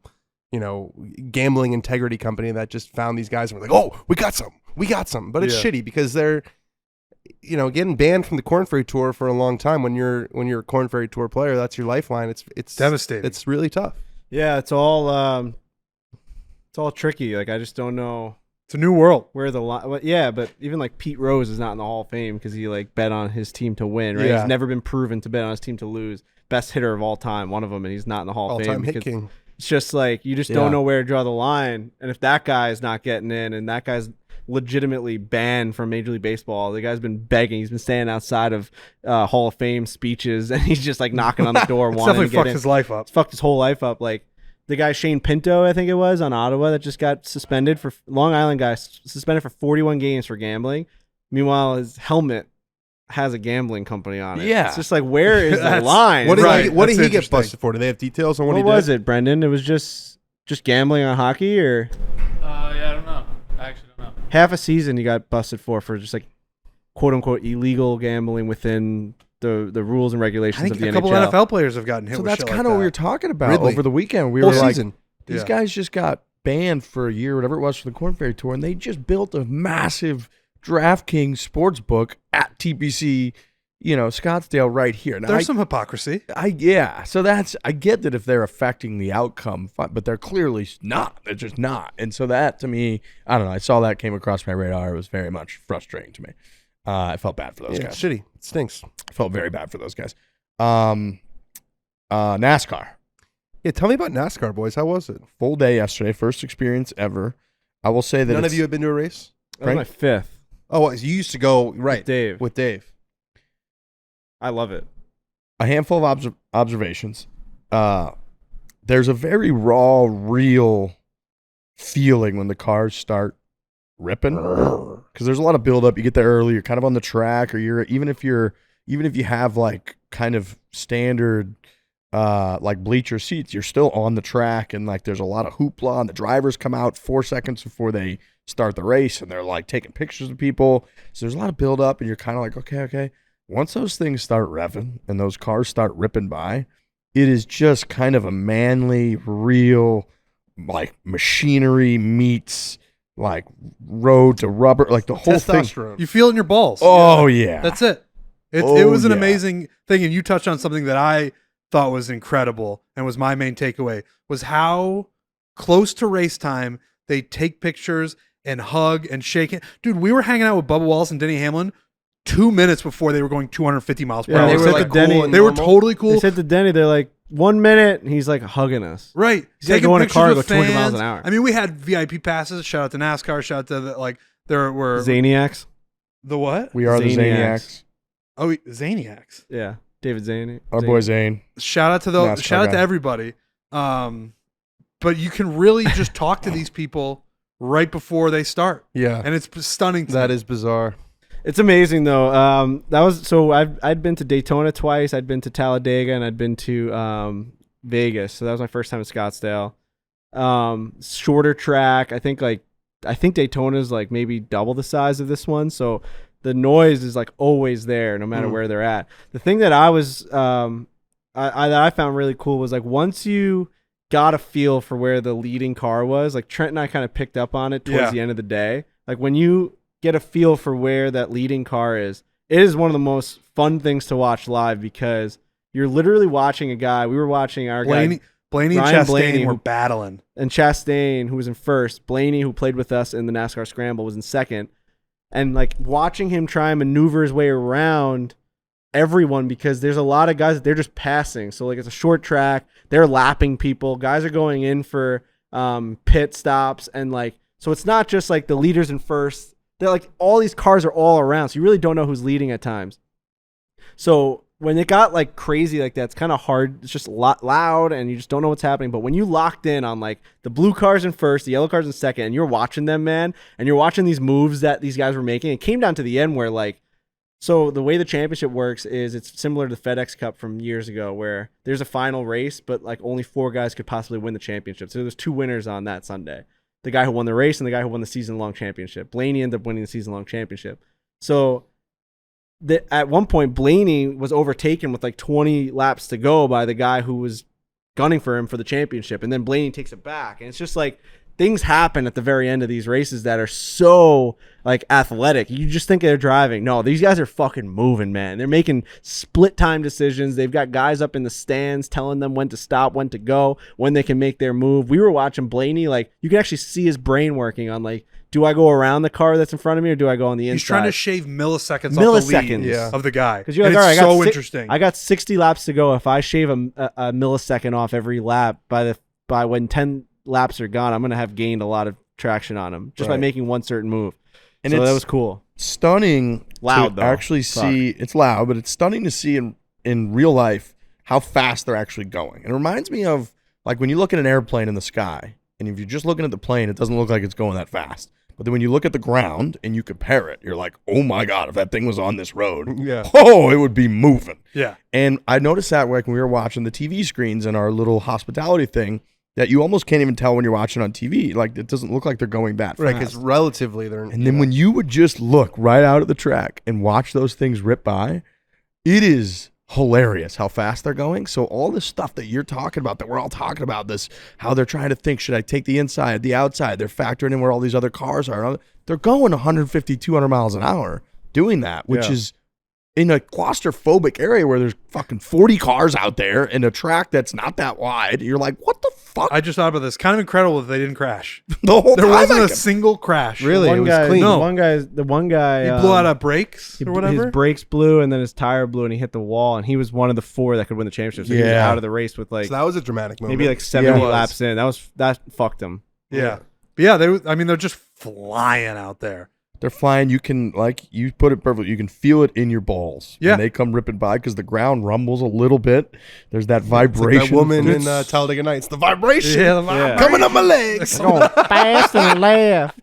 gambling integrity company that just found these guys and were like, oh, we got some. But it's shitty because they're, getting banned from the Korn Ferry Tour for a long time. When you're a Korn Ferry Tour player, that's your lifeline. It's devastating. It's really tough. Yeah, it's all tricky. Like, I just don't know. It's a new world. Where the line? Yeah, but even like Pete Rose is not in the Hall of Fame because he like bet on his team to win. Right? Yeah. He's never been proven to bet on his team to lose. Best hitter of all time, one of them, and he's not in the Hall of Fame. All-time hit because king. It's just like you just don't know where to draw the line. And if that guy's not getting in, and that guy's legitimately banned from Major League Baseball, the guy's been begging. He's been standing outside of Hall of Fame speeches, and he's just like knocking on the door, wanting Definitely to get fucked in. his life up. It's fucked his whole life up. Like the guy Shane Pinto, I think it was, on Ottawa, that just got suspended for Long Island guy, suspended for 41 games for gambling. Meanwhile, his helmet has a gambling company on it. Yeah. It's just like, where is the line? What did Right. he, what That's did he get interesting. busted for? Do they have details on what What he did? was it, Brendan? It was just gambling on hockey, or Yeah, I don't know. I actually don't know. half a season he got busted for just like quote unquote illegal gambling within the rules and I regulations think of the a couple NHL. NFL players have gotten hit So with that's shit kind like of what we that. were talking about Ridley. over the weekend. We Whole were like, season. these Yeah. guys just got banned for a year, whatever it was, for the Korn Ferry Tour, and they just built a massive DraftKings sports book at TPC Scottsdale right here. Now, There's some hypocrisy. So I get that if they're affecting the outcome, but they're clearly not. They're just not. And so that, to me, I don't know. I saw that came across my radar. It was very much frustrating to me. I felt bad for those guys. It's shitty. It stinks. I felt very bad for those guys. NASCAR. Yeah, tell me about NASCAR, boys. How was it? Full day yesterday. First experience ever. I will say that None of you have been to a race? That was my 5th. Oh, you used to go, right. With Dave. I love it. A handful of observations. There's a very raw, real feeling when the cars start ripping, because there's a lot of buildup. You get there early, you're kind of on the track, or even if you have like kind of standard like bleacher seats, you're still on the track, and like there's a lot of hoopla, and the drivers come out 4 seconds before they start the race, and they're like taking pictures of people. So there's a lot of buildup, and you're kind of like, okay. Once those things start revving and those cars start ripping by, it is just kind of a manly, real, like machinery meets like road to rubber, like the whole thing. You feel it in your balls. Oh yeah. That's it. It was an amazing thing, and you touched on something that I thought was incredible and was my main takeaway, was how close to race time they take pictures and hug and shake it. Dude, we were hanging out with Bubba Wallace and Denny Hamlin 2 minutes before they were going 250 miles per hour. They were like Denny. They were totally cool. They said to Denny, they're like, 1 minute, and he's like hugging us. Right. He's like going in a car go 200 miles an hour. I mean, we had VIP passes. Shout out to NASCAR. Shout out to there were Zaniacs. The what? We are the Zaniacs. Oh, Zaniacs. Yeah, David Zane. Our boy Zane. Shout out to those. Shout out to everybody. But you can really just talk to these people right before they start. Yeah, and it's stunning. That is bizarre. It's amazing though. I'd been to Daytona twice. I'd been to Talladega, and I'd been to Vegas. So that was my first time in Scottsdale. Shorter track. I think Daytona's like maybe double the size of this one. So the noise is like always there, no matter where they're at. The thing that I found really cool was like once you got a feel for where the leading car was, like Trent and I kind of picked up on it towards the end of the day. Like when you get a feel for where that leading car is, it is one of the most fun things to watch live, because you're literally watching a guy. We were watching our guy Blaney and Chastain were battling, and Chastain, who was in first, Blaney, who played with us in the NASCAR Scramble, was in second, and like watching him try and maneuver his way around everyone, because there's a lot of guys that they're just passing. So like it's a short track, they're lapping people, guys are going in for pit stops, and like so it's not just like the leaders in first. They're like all these cars are all around, so you really don't know who's leading at times. So when it got like crazy like that, it's kind of hard. It's just loud, and you just don't know what's happening. But when you locked in on like the blue cars in first, the yellow cars in second, and you're watching them, man, and you're watching these moves that these guys were making, it came down to the end where like, so the way the championship works is it's similar to the FedEx Cup from years ago, where there's a final race, but like only 4 guys could possibly win the championship. So there's 2 winners on that Sunday. The guy who won the race and the guy who won the season-long championship. Blaney ended up winning the season-long championship. So at one point, Blaney was overtaken with like 20 laps to go by the guy who was gunning for him for the championship. And then Blaney takes it back. And it's just like things happen at the very end of these races that are so like athletic. You just think they're driving. No, these guys are fucking moving, man. They're making split time decisions. They've got guys up in the stands telling them when to stop, when to go, when they can make their move. We were watching Blaney, like you can actually see his brain working on like, do I go around the car that's in front of me or do I go on the inside? He's trying to shave milliseconds off the lead of the guy. Because you're like, all right, it's so interesting. I got 60 laps to go. If I shave a millisecond off every lap, by when 10 laps are gone, I'm going to have gained a lot of traction on him just by making one certain move. And so that was cool. Stunning loud to actually see. It's loud, but it's stunning to see in real life how fast they're actually going. And it reminds me of like when you look at an airplane in the sky, and if you're just looking at the plane, it doesn't look like it's going that fast. But then when you look at the ground and you compare it, you're like, oh my God, if that thing was on this road, it would be moving. Yeah. And I noticed that like when we were watching the TV screens in our little hospitality thing, that you almost can't even tell when you're watching on TV. Like, it doesn't look like they're going that fast. Right, because relatively they're... And then when you would just look right out at the track and watch those things rip by, it is hilarious how fast they're going. So all this stuff that you're talking about, that we're all talking about, this, how they're trying to think, should I take the inside, the outside? They're factoring in where all these other cars are. They're going 150, 200 miles an hour doing that, which is in a claustrophobic area where there's fucking 40 cars out there in a track that's not that wide. You're like, what the fuck? I just thought about this. Kind of incredible that they didn't crash. The whole There time wasn't I a kept- single crash. Really? One It was guy, clean. No. the one guy, He blew out of brakes or whatever. His brakes blew, and then his tire blew, and he hit the wall. And he was one of the 4 that could win the championship. So he was Yeah. out of the race with like So that was a dramatic moment. maybe like 70 Yeah, it was. laps in. That fucked him. Yeah. But yeah, they're just flying out there. They're flying. You can, like, you put it perfectly. You can feel it in your balls. Yeah. When they come ripping by because the ground rumbles a little bit. There's that It's like vibration. that woman from- in Talladega Nights. The vibration. Yeah, Yeah. Coming up my legs. Going fast and left.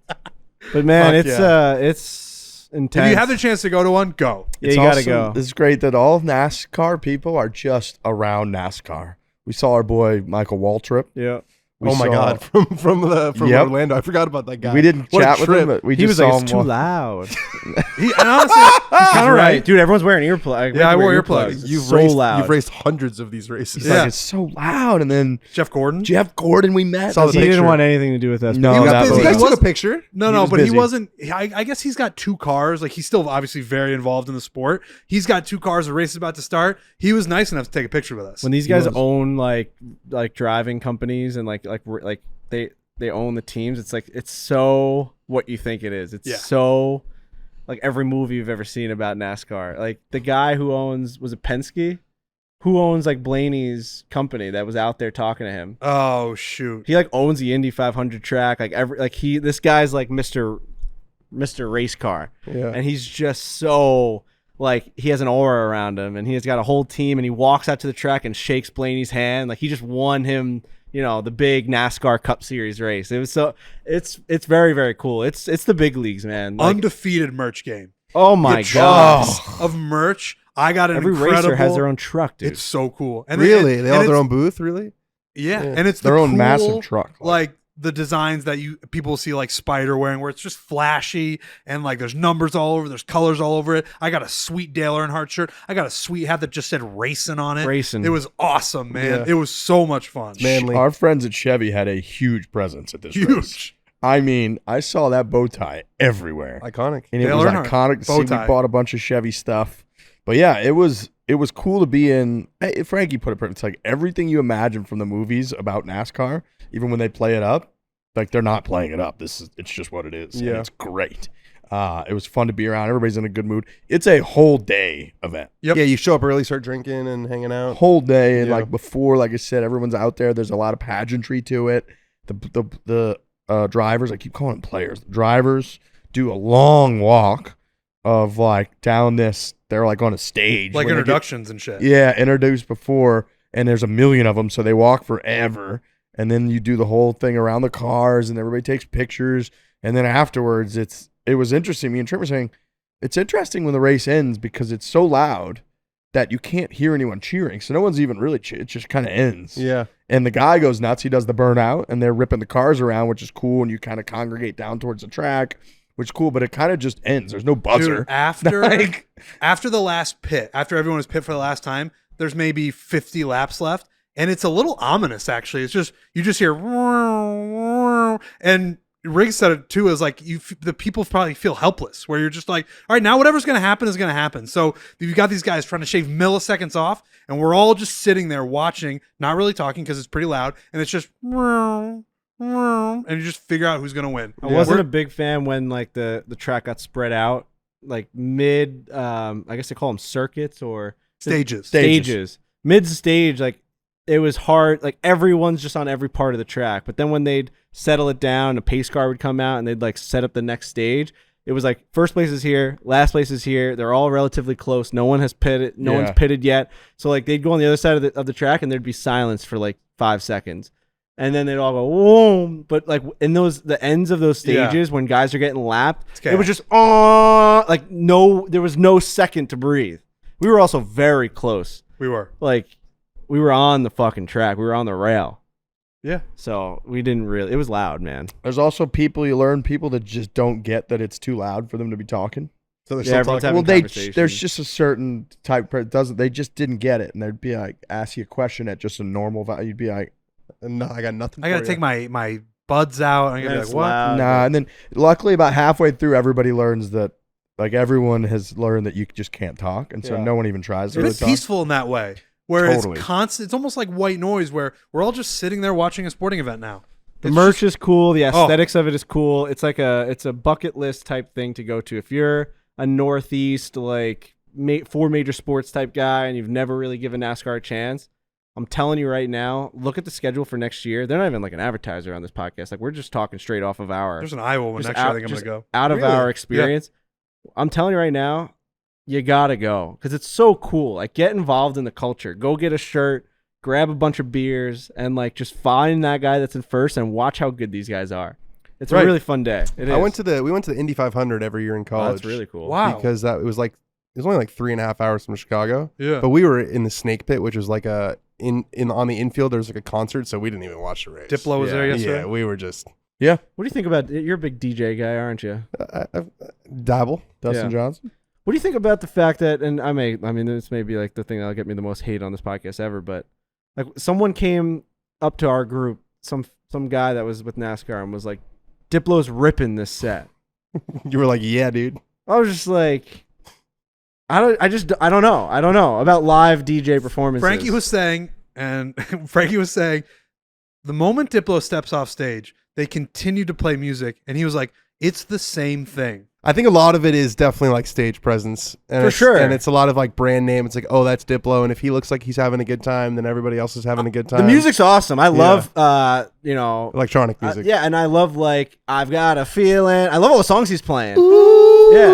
But man, Fuck it's intense. If you have the chance to go to one, go. yeah, It's you gotta also- go. It's great that all NASCAR people are just around NASCAR. We saw our boy Michael Waltrip. Yeah. We Oh my saw- God! From Yep. Orlando, I forgot about that guy. We didn't What a chat with him, trip. but we He just was saw like, him it's too walk- loud. And honestly, he's kind of right. Dude, everyone's wearing earplugs. Yeah, I wore earplugs. You've so raced, loud. You've raced hundreds of these races. He's Yeah. like, it's so loud. And then Jeff Gordon? Jeff Gordon, we met. Saw the He picture. didn't want anything to do with us. No, He was that busy. was- You guys He took a picture. No, He no, was but busy. he wasn't. I guess he's got 2 cars. Like he's still obviously very involved in the sport. He's got 2 cars. The race is about to start. He was nice enough to take a picture with us. When these guys was. own like driving companies and like they own the teams, it's so what you think it is. It's Yeah. so like every movie you've ever seen about NASCAR. Like the guy who owns, was it Penske? Who owns like Blaney's company that was out there talking to him? Oh shoot! He like owns the Indy 500 track. Like this guy's like Mr. Race Car. Yeah. And he's just so like he has an aura around him, and he's got a whole team, and he walks out to the track and shakes Blaney's hand like he just won him, the big NASCAR Cup Series race. It was so it's very, very cool. It's the big leagues, man. Like, Undefeated merch game oh my Get god, of merch. I got an every incredible. racer has their own truck, dude. It's so cool. And Really? They all have their it's- own booth? Really? Yeah, Yeah. and it's their the own cool, massive truck. Like the designs that people see like Spider wearing, where it's just flashy and like there's numbers all over, there's colors all over it. I got a sweet Dale Earnhardt shirt. I got a sweet hat that just said "Racing" on it. Racing. It was awesome, man. Yeah. It was so much fun. Manly. Our friends at Chevy had a huge presence at this race. Huge. I mean, I saw that bow tie everywhere. Iconic. And it Dale was Earnhardt, iconic to bow see. We tie. bought a bunch of Chevy stuff. But yeah, it was cool to be in. Hey, Frankie put it perfect. It's like everything you imagine from the movies about NASCAR, even when they play it up, like they're not playing it up. It's just what it is. Yeah. And it's great. It was fun to be around. Everybody's in a good mood. It's a whole day event. Yep. Yeah, you show up early, start drinking and hanging out. Whole day. And Yeah. like before, like I said, everyone's out there. There's a lot of pageantry to it. The drivers, I keep calling them players. The drivers do a long walk of like down this. They're like on a stage. Like when they get- introductions and shit. Yeah, introduced before, and there's a million of them, so they walk forever. And then you do the whole thing around the cars, and everybody takes pictures. And then afterwards, it was interesting. Me and Trent were saying, it's interesting when the race ends because it's so loud that you can't hear anyone cheering. So no one's even really it just kind of ends. Yeah. And the guy goes nuts. He does the burnout, and they're ripping the cars around, which is cool. And you kind of congregate down towards the track, which is cool. But it kind of just ends. There's no buzzer. Dude, after Like- after the last pit, after everyone was pit for the last time, there's maybe 50 laps left, and it's a little ominous actually. It's just you just hear and Riggs said it too, is like the people probably feel helpless, where you're just like, all right, now whatever's going to happen is going to happen. So you've got these guys trying to shave milliseconds off, and we're all just sitting there watching, not really talking because it's pretty loud, and it's just and you just figure out who's going to win. I wasn't a big fan when like the track got spread out like mid. I guess they call them circuits or Stages. stages. Mid stage, like it was hard. Like everyone's just on every part of the track. But then when they'd settle it down, a pace car would come out and they'd like set up the next stage. It was like first place is here, last place is here. They're all relatively close. No one has pitted. No one's pitted yet. So like they'd go on the other side of the track and there'd be silence for like 5 seconds. And then they'd all go, whoa. But like in the ends of those stages when guys are getting lapped, it was just, like there was no second to breathe. We were also very close. We were. Like we were on the fucking track. We were on the rail. Yeah. So we didn't really, it was loud, man. There's also people that just don't get that it's too loud for them to be talking. So they're Yeah, still everyone's talking. having Well, conversations. there's just a certain type they just didn't get it, and they'd be like, ask you a question at just a normal value. You'd be like, No, I got nothing. I got to for take you. my buds out. I'm going to be It's like, what? loud. nah. And then luckily, about halfway through, everybody learns that Like everyone has learned that you just can't talk, and so no one even tries to really It's talk. peaceful in that way, where Totally. it's constant. It's almost like white noise, where we're all just sitting there watching a sporting event now. The It's merch just- is cool. The aesthetics of it is cool. It's like it's a bucket list type thing to go to. If you're a Northeast, like 4 major sports type guy, and you've never really given NASCAR a chance, I'm telling you right now, look at the schedule for next year. They're not even like an advertiser on this podcast. Like we're just talking straight off of our There's an Iowa one just next year. I out- think I'm just gonna go. out of Really? our experience. I'm telling you right now, you gotta go because it's so cool. Like get involved in the culture. Go get a shirt, grab a bunch of beers, and like just find that guy that's in first and watch how good these guys are. It's Right. a really fun day. It is. We went to the Indy 500 every year in Oh, college. that's really cool. Wow. Because it was only like 3.5 hours from Chicago. Yeah. But we were in the Snake Pit, which was like on the infield. There was like a concert, so we didn't even watch the race. Diplo was there yesterday. Yeah, we were just What do you think about? You're a big DJ guy, aren't you? dabble. Dustin Yeah. Johnson. What do you think about the fact that? And I mean, this may be like the thing that'll get me the most hate on this podcast ever. But like, someone came up to our group, some guy that was with NASCAR, and was like, "Diplo's ripping this set." You were like, yeah, dude. I was just like, I don't know about live DJ performances. Frankie was saying, the moment Diplo steps off stage, they continue to play music, and he was like, it's the same thing. I think a lot of it is definitely like stage presence. And For it's- sure. And it's a lot of like brand name. It's like, oh, that's Diplo. And if he looks like he's having a good time, then everybody else is having a good time. the music's awesome. I love, Electronic music. yeah, and I love like I've got a feeling. I love all the songs he's playing. Yeah,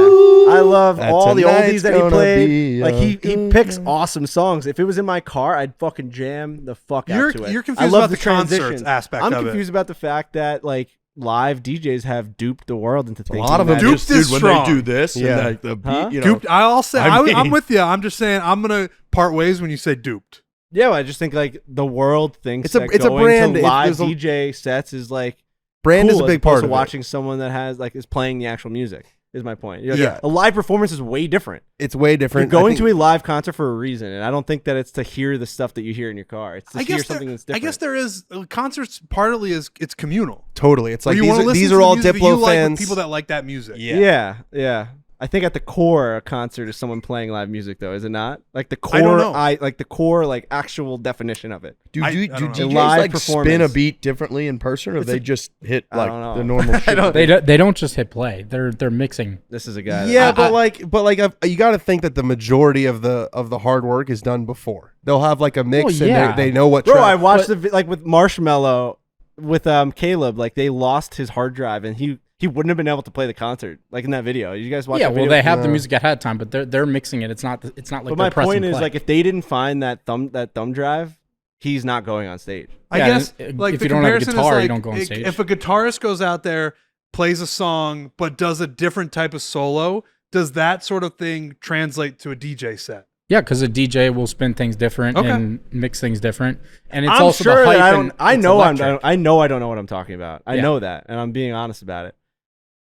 I love That all the tonight's oldies that he gonna played. be Like he good picks night. awesome songs. If it was in my car, I'd fucking jam the fuck out to it. You're I confused love about the concerts transitions. aspect I'm of confused about the fact that like live DJs have duped the world into A thinking lot of them that- Duped just, dude, is when strong. they do this, Yeah. and like the beat, Huh? you know, Duped. I'll say I I'm mean- with you. I'm just saying I'm gonna part ways when you say duped. Yeah, well, I just think like the world thinks It's a- that it's a going brand. to It- live there's a- DJ sets is like Brand cool is a as big opposed part to of watching someone that has like is playing the actual music. Is my point. Yeah. A live performance is way different. it. It's way You're different. going I to think- a live concert for a reason, and I don't think that it's to hear the stuff that you hear in your car. It's to I hear guess something that's different. I guess there is concerts. Partly is it's communal. Totally. It's like Where you wanna listen these to are the all music that Diplo you like with fans. people that like that music. Yeah. I think at the core, a concert is someone playing live music, though, is it not? Like the core, I don't know. like the core, like actual definition of it. do I do don't DJs know. Live like spin a performance. beat differently in person, or they just hit I like don't know. the normal shit? They don't just hit play. They're mixing. This is a guy. Yeah, that, but you got to think that the majority of the hard work is done before. They'll have like a mix, Well, yeah. and they know what. bro, track- I watched like with Marshmello, with Caleb. Like they lost his hard drive, and he wouldn't have been able to play the concert. Like in that video, you guys watch? Yeah, that well, video? they have the music ahead of time, but they're mixing it. It's not like But they're my pressing point is, play. like, if they didn't find that thumb drive, he's not going on stage. I Yeah, guess and like if the you don't have a comparison is guitar, you like, don't go on stage. If a guitarist goes out there, plays a song, but does a different type of solo, does that sort of thing translate to a DJ set? Yeah, because a DJ will spin things different Okay. and mix things different, and it's I'm also sure the hype. that I and don't. I it's know electric. I know I don't know what I'm talking about. I Yeah. know that, and I'm being honest about it.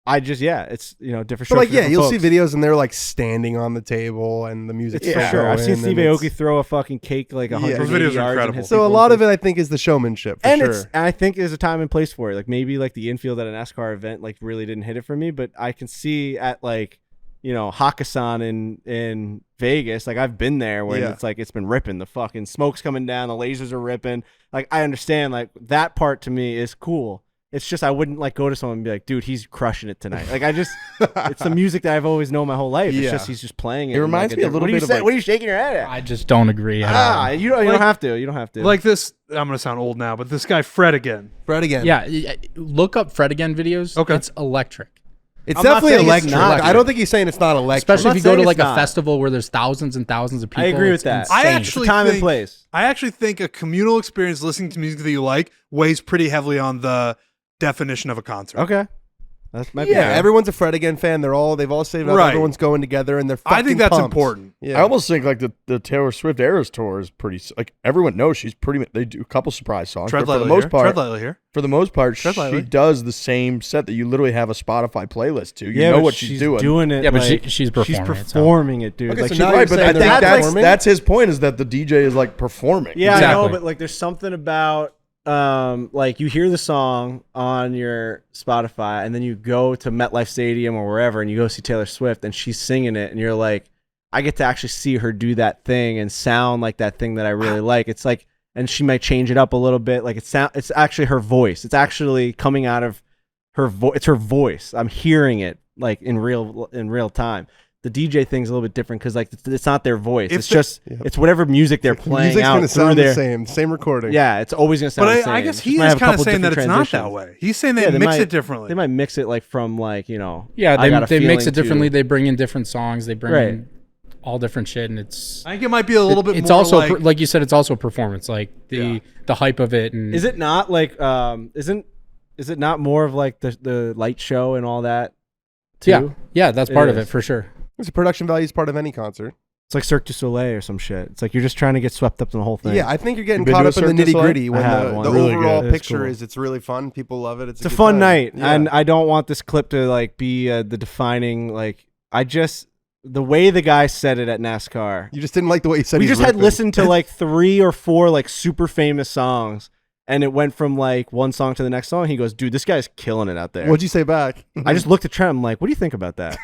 I just it's different. But strokes like, for yeah, different you'll see folks. videos and they're like standing on the table and the music's It's for sure. I've seen Steve Aoki. Aoki throw a fucking cake like 180 Those videos are yards. incredible. And hit So a people lot in of it, I think, is the showmanship. For and sure. I think there's a time and place for it. Like maybe like the infield at a NASCAR event like really didn't hit it for me, but I can see at like Hakkasan in Vegas. Like I've been there where Yeah. it's like it's been ripping. The fucking smoke's coming down, the lasers are ripping. Like I understand like that part to me is cool. It's just I wouldn't like go to someone and be like, dude, he's crushing it tonight. Like I just, it's the music that I've always known my whole life. It's Yeah. just he's just playing it. It reminds me a little what do you bit of, say? like- What are you shaking your head at? I just don't agree. You Like- don't have to. You don't have to. Like this, I'm gonna sound old now, but this guy Fred again. Fred again. Yeah, look up Fred again videos. Okay. It's electric. It's I'm not definitely saying it's electric. not. I don't think he's saying it's not electric. Especially I'm if not you go to saying like it's a not. festival where there's thousands and thousands of people. I agree with it's that. I insane. actually time and think, place. I actually think a communal experience listening to music that you like weighs pretty heavily on the definition of a concert. Okay. That might be Yeah, fair. everyone's a Fred again fan. They've all saved up. Right. Everyone's going together, and they're. I think fucking that's pumped. important. Yeah, I almost think like the Taylor Swift Eras tour is pretty like everyone knows she's pretty. They do a couple surprise songs, Tread but for the lightly most here. part, Tread lightly here. for the most part, Tread she lightly. does the same set that you literally have a Spotify playlist to. You yeah, know but what she's doing. it. Yeah, but like, she's performing it, so. performing it, dude. Okay, like so she, now you're Right, but saying that's, they're that's, performing? that's his point is that the DJ is like performing. yeah, I know, Exactly. but like there's something about like you hear the song on your Spotify and then you go to MetLife Stadium or wherever and you go see Taylor Swift and she's singing it and you're like, I get to actually see her do that thing and sound like that thing that I really like. It's like, and she might change it up a little bit. Like it's actually her voice. It's actually coming out of her voice. It's her voice. I'm hearing it like in real time. The DJ thing's a little bit different because like it's not their voice. It's whatever music they're playing Music's out gonna through sound their the same recording. Yeah, it's always gonna sound the But same. I guess Just he might is have a kind of couple saying that it's different not transitions. that way. He's saying they They mix might- it differently. They might mix it like from like Yeah, I got a they mix feeling it differently. to- They bring in different songs. They bring Right. in all different shit, and it's. I think it might be a little bit It's more also like, like you said. It's also a performance. Like the hype of it. And Is it not like is it not more of like the light show and all that? Too? Yeah, that's It part of is. it for sure. It's a production value is part of any concert. It's like Cirque du Soleil or some shit. It's like you're just trying to get swept up in the whole thing. Yeah, I think you're getting You been caught to a up in the Cirque du nitty Soleil? gritty when I have the one. Really overall good. It's picture cool. is it's really fun. People love it. It's a good fun time. night, Yeah. and I don't want this clip to like be the defining like. The way the guy said it at NASCAR. You just didn't like the way he said We he's just had ripping. listened to like 3 or 4 like super famous songs, and it went from like one song to the next song. He goes, "Dude, this guy's killing it out there." What'd you say back? I just looked at Trent. I'm like, "What do you think about that?"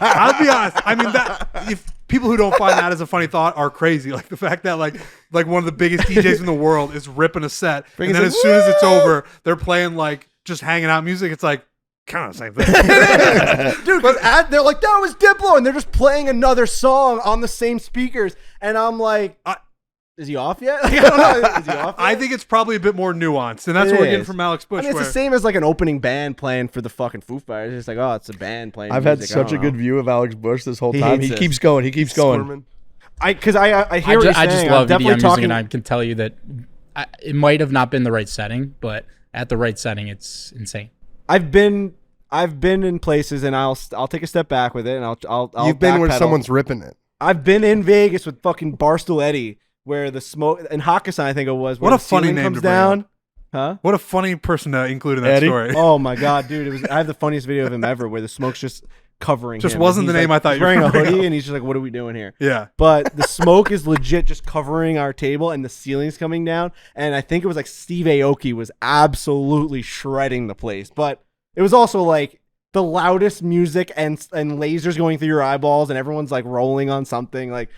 I'll be honest. I mean, that if people who don't find that as a funny thought are crazy. Like the fact that like one of the biggest DJs in the world is ripping a set, and then like, as soon as it's over, they're playing like just hanging out music. It's like kind of the same thing. Dude, because they're like, "That was Diplo," and they're just playing another song on the same speakers, and I'm like, "Is he off yet?" Like, I don't know. Is he off yet? I think it's probably a bit more nuanced, and that's It what we're getting is. from Alex Bush. I mean, it's where- the same as like an opening band playing for the fucking Foo Fighters. It's like, oh, it's a band playing. I've had music. such a good view of Alex Bush this whole He time. hates He it. keeps going. He keeps going. Squirming. Because I hear what you're I just saying. love I'm definitely EDM music, talking. and I can tell you that it might have not been the right setting, but at the right setting, it's insane. I've been in places, and I'll take a step back with it, and I'll You've been where backpedal. someone's ripping it. I've been in Vegas with fucking Barstool Eddie, where the smoke and Hakkasan, I think it was. Where What a the funny ceiling name comes to bring down. Huh? What a funny person to include in that Eddie? story. Oh my god, dude! I have the funniest video of him ever, where the smoke's just covering. Just him, wasn't and the he's name like, I thought he's you were wearing a gonna bring hoodie, up. and he's just like, "What are we doing here?" Yeah. But the smoke is legit just covering our table, and the ceiling's coming down. And I think it was like Steve Aoki was absolutely shredding the place. But it was also like the loudest music and lasers going through your eyeballs, and everyone's like rolling on something. Like,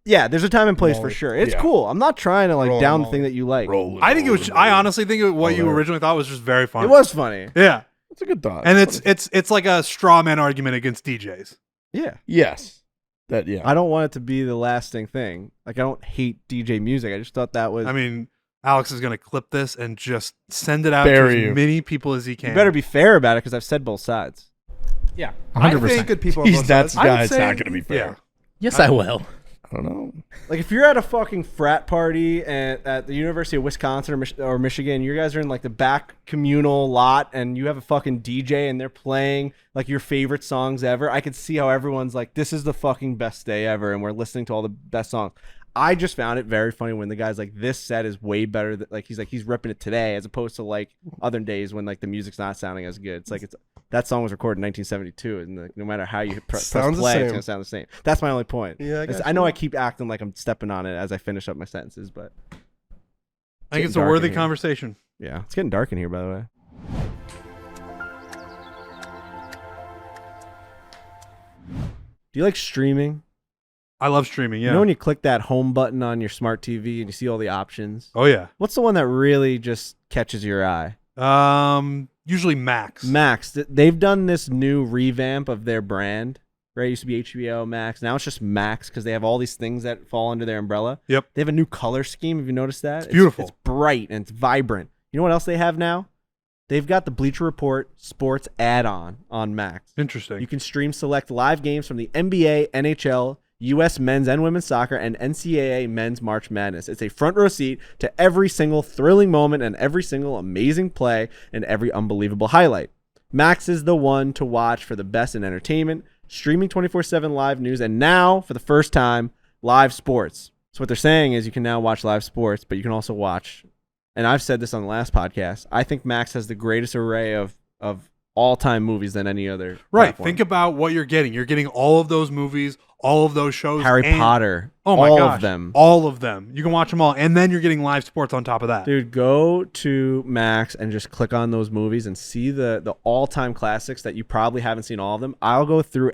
yeah, there's a time and place for sure. It's cool. I'm not trying to like Rolling, down the rolling. thing that you like. I think it was. I honestly think what you originally thought was just very funny. It was funny. Yeah, That's a good thought. and it's like a straw man argument against DJs. Yeah. yes, that I don't want it to be the lasting thing. Like, I don't hate DJ music. I just thought that was. I mean, Alex is gonna clip this and just send it out Bury to you. as many people as he can. you better be fair about it because I've said both sides. Yeah, I 100%. think good people. on He's both that sides. I would guy. It's say- not going to be fair. Yeah. Yes, I will. I don't know. Like, if you're at a fucking frat party at the University of Wisconsin or Michigan, you guys are in like the back communal lot, and you have a fucking DJ, and they're playing like your favorite songs ever. I could see how everyone's like, "This is the fucking best day ever," and we're listening to all the best songs. I just found it very funny when the guy's like, "This set is way better." Like he's ripping it today, as opposed to like other days when like the music's not sounding as good. It's like that song was recorded in 1972, and like, no matter how you press Sounds the play, it's same. gonna sound the same. That's my only point. Yeah, I got I know you. I keep acting like I'm stepping on it as I finish up my sentences, but I think it's a dark worthy in here. conversation. yeah, it's getting dark in here, by the way. Do you like streaming? I love streaming. Yeah. You know when you click that home button on your smart TV and you see all the options? Oh yeah. What's the one that really just catches your eye? Usually Max. Max. They've done this new revamp of their brand. Right? It used to be HBO Max. Now it's just Max because they have all these things that fall under their umbrella. Yep. They have a new color scheme. Have you noticed that? It's beautiful. It's bright and it's vibrant. You know what else they have now? They've got the Bleacher Report Sports add-on on Max. Interesting. You can stream select live games from the NBA, NHL, U.S. men's and women's soccer, and NCAA men's March Madness. It's a front row seat to every single thrilling moment and every single amazing play and every unbelievable highlight. Max is the one to watch for the best in entertainment, streaming 24/7 live news, and now, for the first time, live sports. So what they're saying is you can now watch live sports, but you can also watch, and I've said this on the last podcast, I think Max has the greatest array of all-time movies than any other Right. platform. Think about what you're getting. You're getting all of those movies, all of those shows. Harry and- Potter. Oh my all gosh, of them. all of them. You can watch them all, and then you're getting live sports on top of that. Dude, go to Max and just click on those movies and see the all-time classics that you probably haven't seen all of them. I'll go through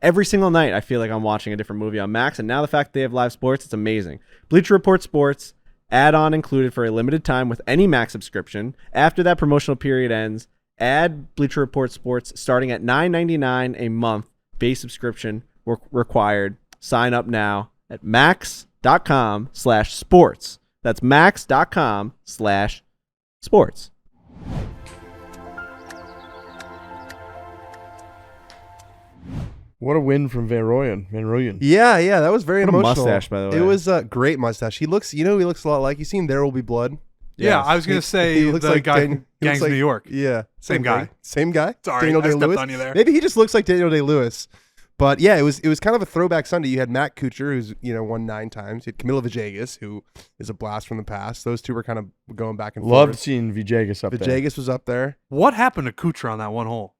every single night. I feel like I'm watching a different movie on Max, and now the fact that they have live sports, it's amazing. Bleacher Report Sports, add-on included for a limited time with any Max subscription. After that promotional period ends, add Bleacher Report Sports starting at $9.99 a month. Base subscription required. Sign up now at max.com/sports. That's max.com/sports. What a win from Rooyen. Yeah, that was very What a emotional. mustache, by the way. It was a great mustache. He looks, he looks a lot like, you seen There Will Be Blood? Yeah, Yes. I was gonna say He looks the like guy Dan- from he looks Gangs like- of New York. Yeah, Same guy. Same guy. Sorry, Daniel I stepped Day-Lewis. on you there. Maybe he just looks like Daniel Day-Lewis. But yeah, it was kind of a throwback Sunday. You had Matt Kuchar, who's won 9 times. You had Camila Villegas, who is a blast from the past. Those two were kind of going back and Loved forth. seeing Villegas up there. Villegas was up there. What happened to Kuchar on that one hole?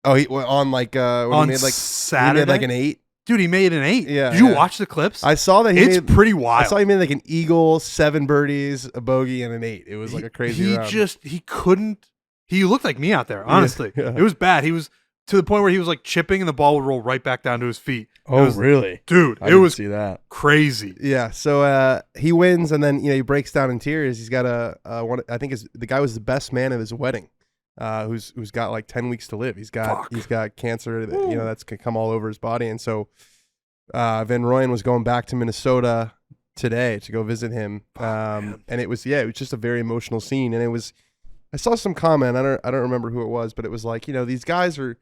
Oh, he on like when On he made like Saturday, he made like an 8. dude, he made an 8. Yeah, Did you yeah. watch the clips? I saw that he It's made. pretty I wild. saw he made like an eagle, 7 birdies, a bogey, and an 8. It was like a crazy round. He couldn't. He looked like me out there. Honestly, yeah. it was bad. He was to the point where he was like chipping, and the ball would roll right back down to his feet. Oh, It was- really? dude? I It didn't was see that. crazy. Yeah, so he wins, and then he breaks down in tears. He's got I think the guy was the best man at his wedding, who's got like 10 weeks to live. He's got cancer, that's gonna come all over his body, and so Van Rooyen was going back to Minnesota today to go visit him, and it was just a very emotional scene, and it was. I saw some comment. I don't remember who it was, but it was like these guys are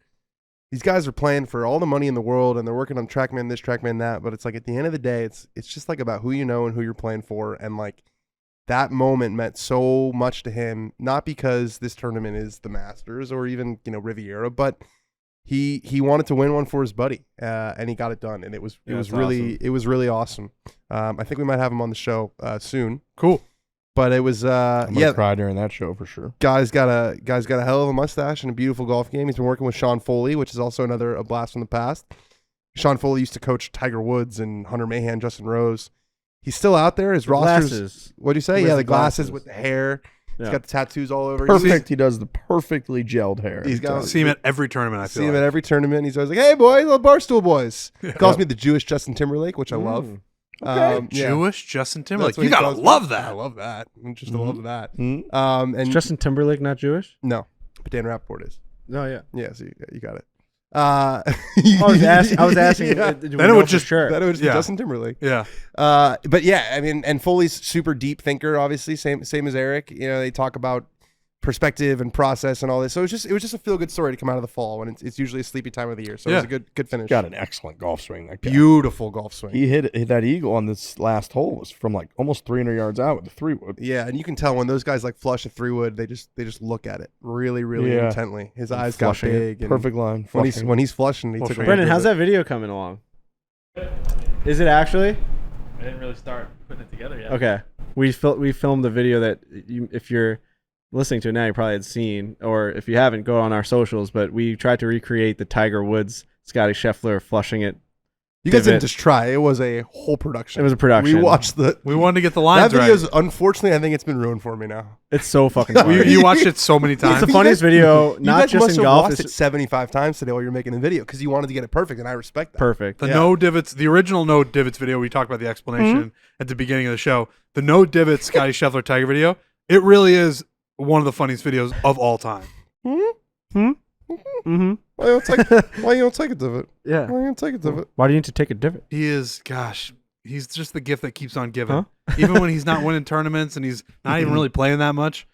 playing for all the money in the world, and they're working on TrackMan this, TrackMan that. But it's like at the end of the day, it's just like about who you know and who you're playing for, and like that moment meant so much to him. Not because this tournament is the Masters or even Riviera, but he wanted to win one for his buddy, and he got it done, and it was really awesome. I think we might have him on the show soon. Cool. But it was I'm gonna cry during that show for sure. Guy's got a hell of a mustache and a beautiful golf game. He's been working with Sean Foley, which is also a blast from the past. Sean Foley used to coach Tiger Woods and Hunter Mahan, Justin Rose. He's still out there. His roster's Glasses. What'd you say? He wears Yeah, the the glasses glasses. with the hair. Yeah. He's got the tattoos all over. Perfect. He does the perfectly gelled hair. He's got- See him at every tournament. I See feel him like. at every tournament. He's always like, "Hey, boys, the Barstool boys." He calls me the Jewish Justin Timberlake, which I love. Yeah. Jewish Justin Timberlake. That's what You he gotta calls me. love that. I love that. I'm just a love that. Is And Justin Timberlake not Jewish? no, but Dan Rappaport is. No, yeah. Yeah, so you got it. I was asking. Yeah. Do we Then it know would for just- sure. That was Yeah. Justin Timberlake. Yeah. But yeah, I mean, and Foley's super deep thinker, obviously, same as Erik. They talk about perspective and process and all this. So it was just a feel good story to come out of the fall when it's usually a sleepy time of the year. So it was a good finish. Got an excellent golf swing. That guy. Beautiful golf swing. He hit that eagle on this last hole was from like almost 300 yards out with the 3-wood. Yeah, and you can tell when those guys like flush a 3-wood, they just look at it really, really Yeah. intently. His eyes got Flushing it. big. and Perfect line. When Flushing. he's flushing, he took a Flushing. Brendan, picture how's of that video coming along? Is it actually? I didn't really start putting it together yet. Okay. We filmed the video that if you're listening to it now, you probably had seen, or if you haven't, go on our socials. But we tried to recreate the Tiger Woods, Scotty Scheffler flushing it. You guys Divot. didn't just try. It was a whole production. It was a production. We watched We wanted to get the that lines right. video's unfortunately, I think it's been ruined for me now. It's so fucking funny. You watched it so many It's times. the funniest video, You not guys just must in have golf. watched it It's 75 times today while you're making the video because you wanted to get it perfect, and I respect that. perfect. The Yeah. no divots, the original no divots video, we talked about the explanation at the beginning of the show. The no divots Scotty Scheffler Tiger video, it really is one of the funniest videos of all time. Mm-hmm. Why you don't take it to it? Yeah. Why you don't take it to it? Why do you need to take a divot? He is, gosh, he's just the gift that keeps on giving. Even when he's not winning tournaments and he's not even really playing that much,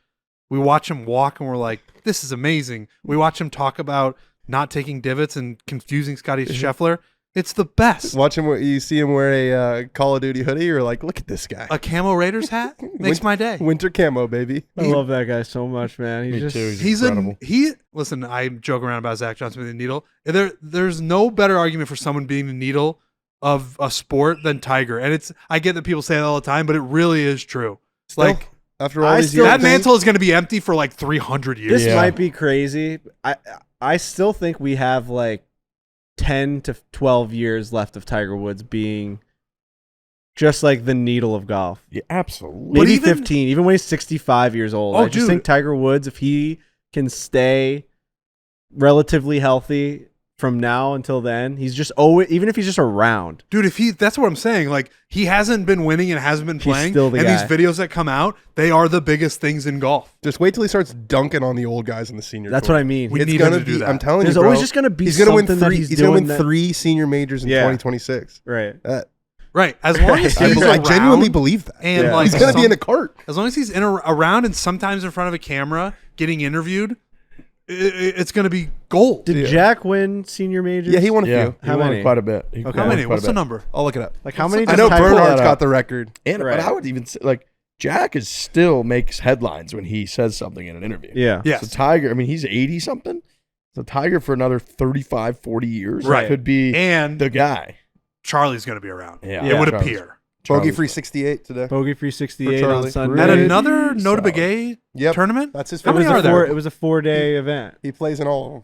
we watch him walk and we're like, this is amazing. We watch him talk about not taking divots and confusing Scotty Scheffler. It's the best. Watch him. You see him wear a Call of Duty hoodie. You're like, look at this guy. A camo Raiders hat makes my day. Winter camo, baby. I love that guy so much, man. He's Me just too. He's incredible. listen, I joke around about Zach Johnson being the needle. There's no better argument for someone being the needle of a sport than Tiger. And I get that people say that all the time, but it really is true. Like After all I these still years, that mantle is going to be empty for like 300 years. This Yeah. might be crazy. I still think we have like 10 to 12 years left of Tiger Woods being just like the needle of golf. Yeah, absolutely. Maybe even- 15, even when he's 65 years old. Oh, I just dude. think Tiger Woods, if he can stay relatively healthy from now until then, he's just even if he's just around. Dude, that's what I'm saying. Like, he hasn't been winning and hasn't been He's playing. still the and guy. these videos that come out, they are the biggest things in golf. Just wait till he starts dunking on the old guys in the senior. That's tour. what I mean. We It's need him gonna to do be. that. I'm telling There's you, bro. always just going to be He's gonna win something that three. he's He's gonna doing win that- 3 senior majors in Yeah. 2026. Right. Right. As long as he's I genuinely around believe that. and Yeah. like He's gonna be in a cart. as long as he's around and sometimes in front of a camera getting interviewed, it's going to be gold. Did Jack win senior majors? Yeah, he won a Yeah, few. he How won many? quite a bit. He Okay. How won many? quite a What's the bit. number? I'll look it up. Like how many? I does know Tiger- Bernhard's that got up. the record. And Right. but I would even say, like, Jack is still makes headlines when he says something in an interview. Yeah. Yes. So Tiger, I mean, he's 80 something. So Tiger for another 35, 40 years Right. could be And the guy. Charlie's going to be around. Yeah. It would Charlie's- appear. Bogey free 68 today. Bogey free 68 For on Charlie. Sunday. At Pretty another solid. Nota Begay Yep. tournament? That's his How It favorite. many was are a there? it was a 4-day event. He plays in all of them.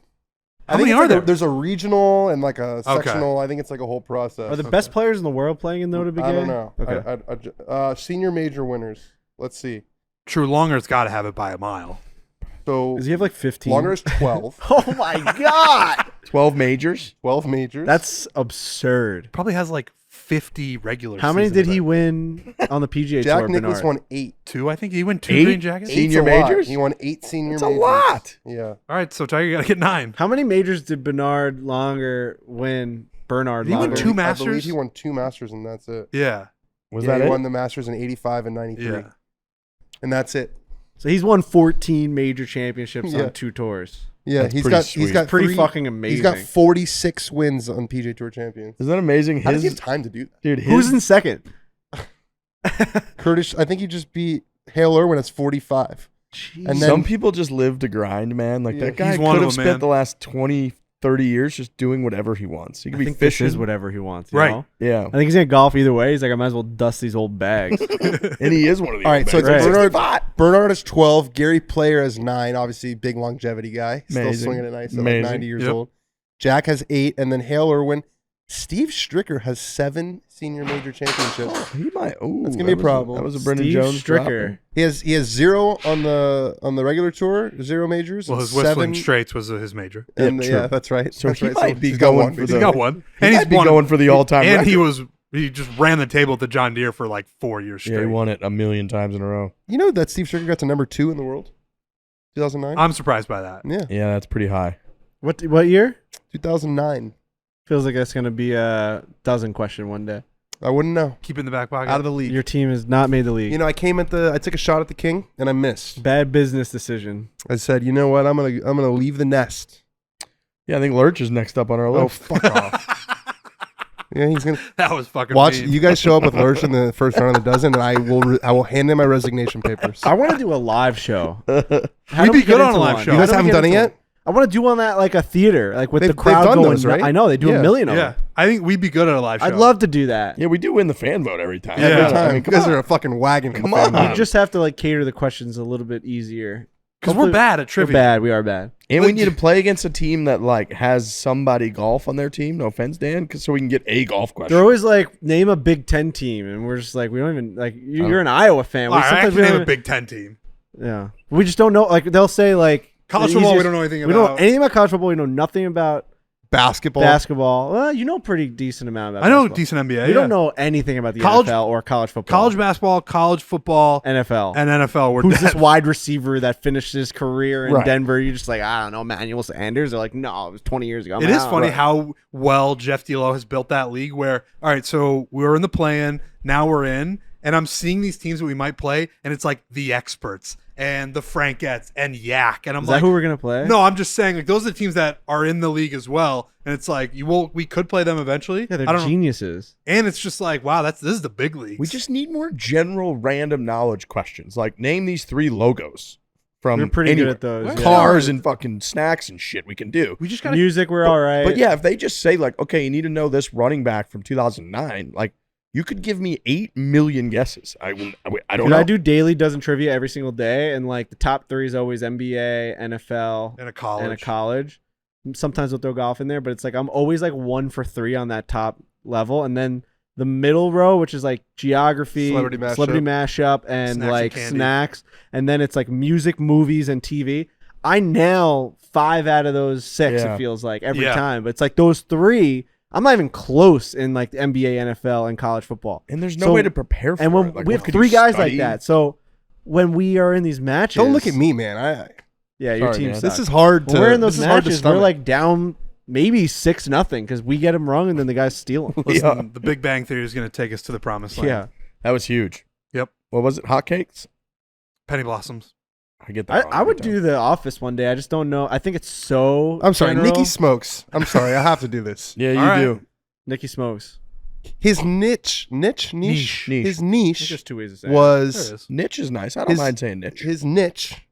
How many it's are like there? There's a regional and like a Okay. sectional. I think it's like a whole process. Are the best players in the world playing in Nota Begay? I don't know. Okay. Senior major winners. Let's see. True, Longer's got to have it by a mile. So Does he have like 15? Longer is 12. Oh my god. 12 majors. 12 majors. That's absurd. Probably has like 50 regular. How many seasons, did he I- win on the PGA Jack Tour? Nicholas Bernard? won 8. 2, I think he went 2 Eight? green jackets. Eight? Senior Eight's a lot. majors? He won 8 senior That's a majors. lot. Yeah. All right, so Tiger got to get 9. How many majors did Bernard Longer win? Bernard Did he win Longer. 2 I Masters? believe he won 2 Masters and that's it. Yeah. Was Yeah, that he it? won the Masters in 85 and 93. Yeah. And that's it. So he's won 14 major championships Yeah. on 2 tours. Yeah, That's he's pretty got sweet. he's got Pretty three- fucking amazing. He's got 46 wins on PGA Tour champions. Isn't that amazing? How does he His have time to do that? dude, his, Who's in second? Curtis, I think he just beat Hale Irwin at 45. Jeez. And then some people just live to grind, man. Like Yeah, that guy he's one could of have them, spent man. the last 20, 30 years just doing whatever he wants. He could I be think this fishing. is whatever he wants. You Right. know? Yeah. I think he's gonna golf either way. He's like, I might as well dust these old bags. And he is one of the all right, so it's Right. Bernard is 12, Gary Player has 9, obviously big longevity guy, still Amazing. swinging it nice at like Amazing. 90 years Yep. old. Jack has 8, and then Hale Irwin. Steve Stricker has 7 senior major championships. He might. Ooh, That's gonna be a that was problem. That was a Brendan Steve Jones Stricker. He has 0 on the regular tour, 0 majors. Well, and his Whistling 7 Straits was his major. And Yeah, true. yeah, that's right. So that's he right. might be he's got going one. for He's the- got one. He And might he's be won going for the all-time And record. he just ran the table at the John Deere for like 4 years straight. Yeah, he won it a million times in a row. You know that Steve Stricker got to number 2 in the world? 2009? I'm surprised by that. Yeah, Yeah, that's pretty high. What year? 2009. Feels like that's gonna be a dozen question one day. I wouldn't know. Keep it in the back pocket. Out of the league. Your team has not made the league. You know, I took a shot at the king and I missed. Bad business decision. I said, you know what? I'm gonna leave the nest. Yeah, I think Lurch is next up on our Oh, list. fuck off. Yeah, he's gonna That was fucking watch. mean. You guys show up with Lurch in the first round of the dozen, and I will hand in my resignation papers. I want to do a live show. How We'd do be we get good on into a live one? show. You How guys do we haven't get done it into yet? one? I want to do one that like a theater, like with They've the crowd done going. those, right? I know they do Yeah. a million of Yeah. them. I think we'd be good at a live show. I'd love to do that. Yeah, we do win the fan vote every time. Yeah. Every Yeah. time. I mean, you come guys on. are a fucking wagon. Come for the on. fan. We just have to like cater the questions a little bit easier. Because we're Hopefully- bad at We're trivia. bad. We are bad. And we need to play against a team that like has somebody golf on their team. No offense, Dan, so we can get a golf question. They're always like, name a Big Ten team, and we're just like, we don't even like. You're an Iowa fan. All right, I sometimes can we name don't a Big Ten team. Yeah, we just don't know. Like they'll say like College the football, we easiest- don't know anything We don't know about. anything about college football. We know nothing about basketball. basketball. Well, you know, pretty decent amount about. I know basketball. decent NBA. We don't know anything about the College- NFL or college football. College basketball, college football, NFL. and NFL. We're Who's dead. this wide receiver that finished his career in Right. Denver? You're just like, I don't know, Manuel Sanders. They're like, no, it was 20 years ago. I'm It is out. funny Right. how well Jeff D'Lo has built that league where, all right, so we were in the play-in, now we're in, and I'm seeing these teams that we might play, and it's like the experts and the Frankettes and Yak. And I'm Is like, that who we're gonna play? no, I'm just saying, like, those are the teams that are in the league as well. And it's like, we could play them eventually. Yeah, I they're don't know. geniuses. And it's just like, wow, this is the big leagues. We just need more general random knowledge questions. Like name these 3 logos from We're pretty anywhere. good at those. yeah. Cars and fucking snacks and shit we can do. We just got to. Music, we're all right. But yeah, if they just say like, okay, you need to know this running back from 2009, like you could give me 8 million guesses. I don't Dude, know. I do daily dozen trivia every single day, and like the top 3 is always NBA, NFL, In a college. and a college. Sometimes they'll throw golf in there, but it's like I'm always like 1 for 3 on that top level, and then the middle row, which is like geography, Celebrity mashup, and Snacks like and candy. snacks, and then it's like music, movies, and TV. I nail 5 out of those 6. Yeah. It feels like every Yeah. time, but it's like those 3. I'm not even close in like the NBA, NFL, and college football. And there's no So- way to prepare for And when it. Like, we what have could 3 you guys study? like that, so when we are in these matches, Don't look at me, man. Yeah, your Sorry, team man. sucks. This is hard to. When we're in those this is hard to matches, we're stomach. like down maybe 6-0 because we get them wrong and then the guys steal them. Listen, the Big Bang Theory is going to take us to the promised land. Yeah, That was huge. Yep. What was it? Hotcakes? Penny Blossoms. I get that. I would do The Office one day. I just don't know. I think it's so. I'm sorry, general. Nikki Smokes. I'm sorry, I have to do this. Yeah, you All right. do. Nikki Smokes. His niche. Niche. His I think niche there's 2 ways to say it. There was it is. Niche is nice. I don't His- mind saying niche. his niche.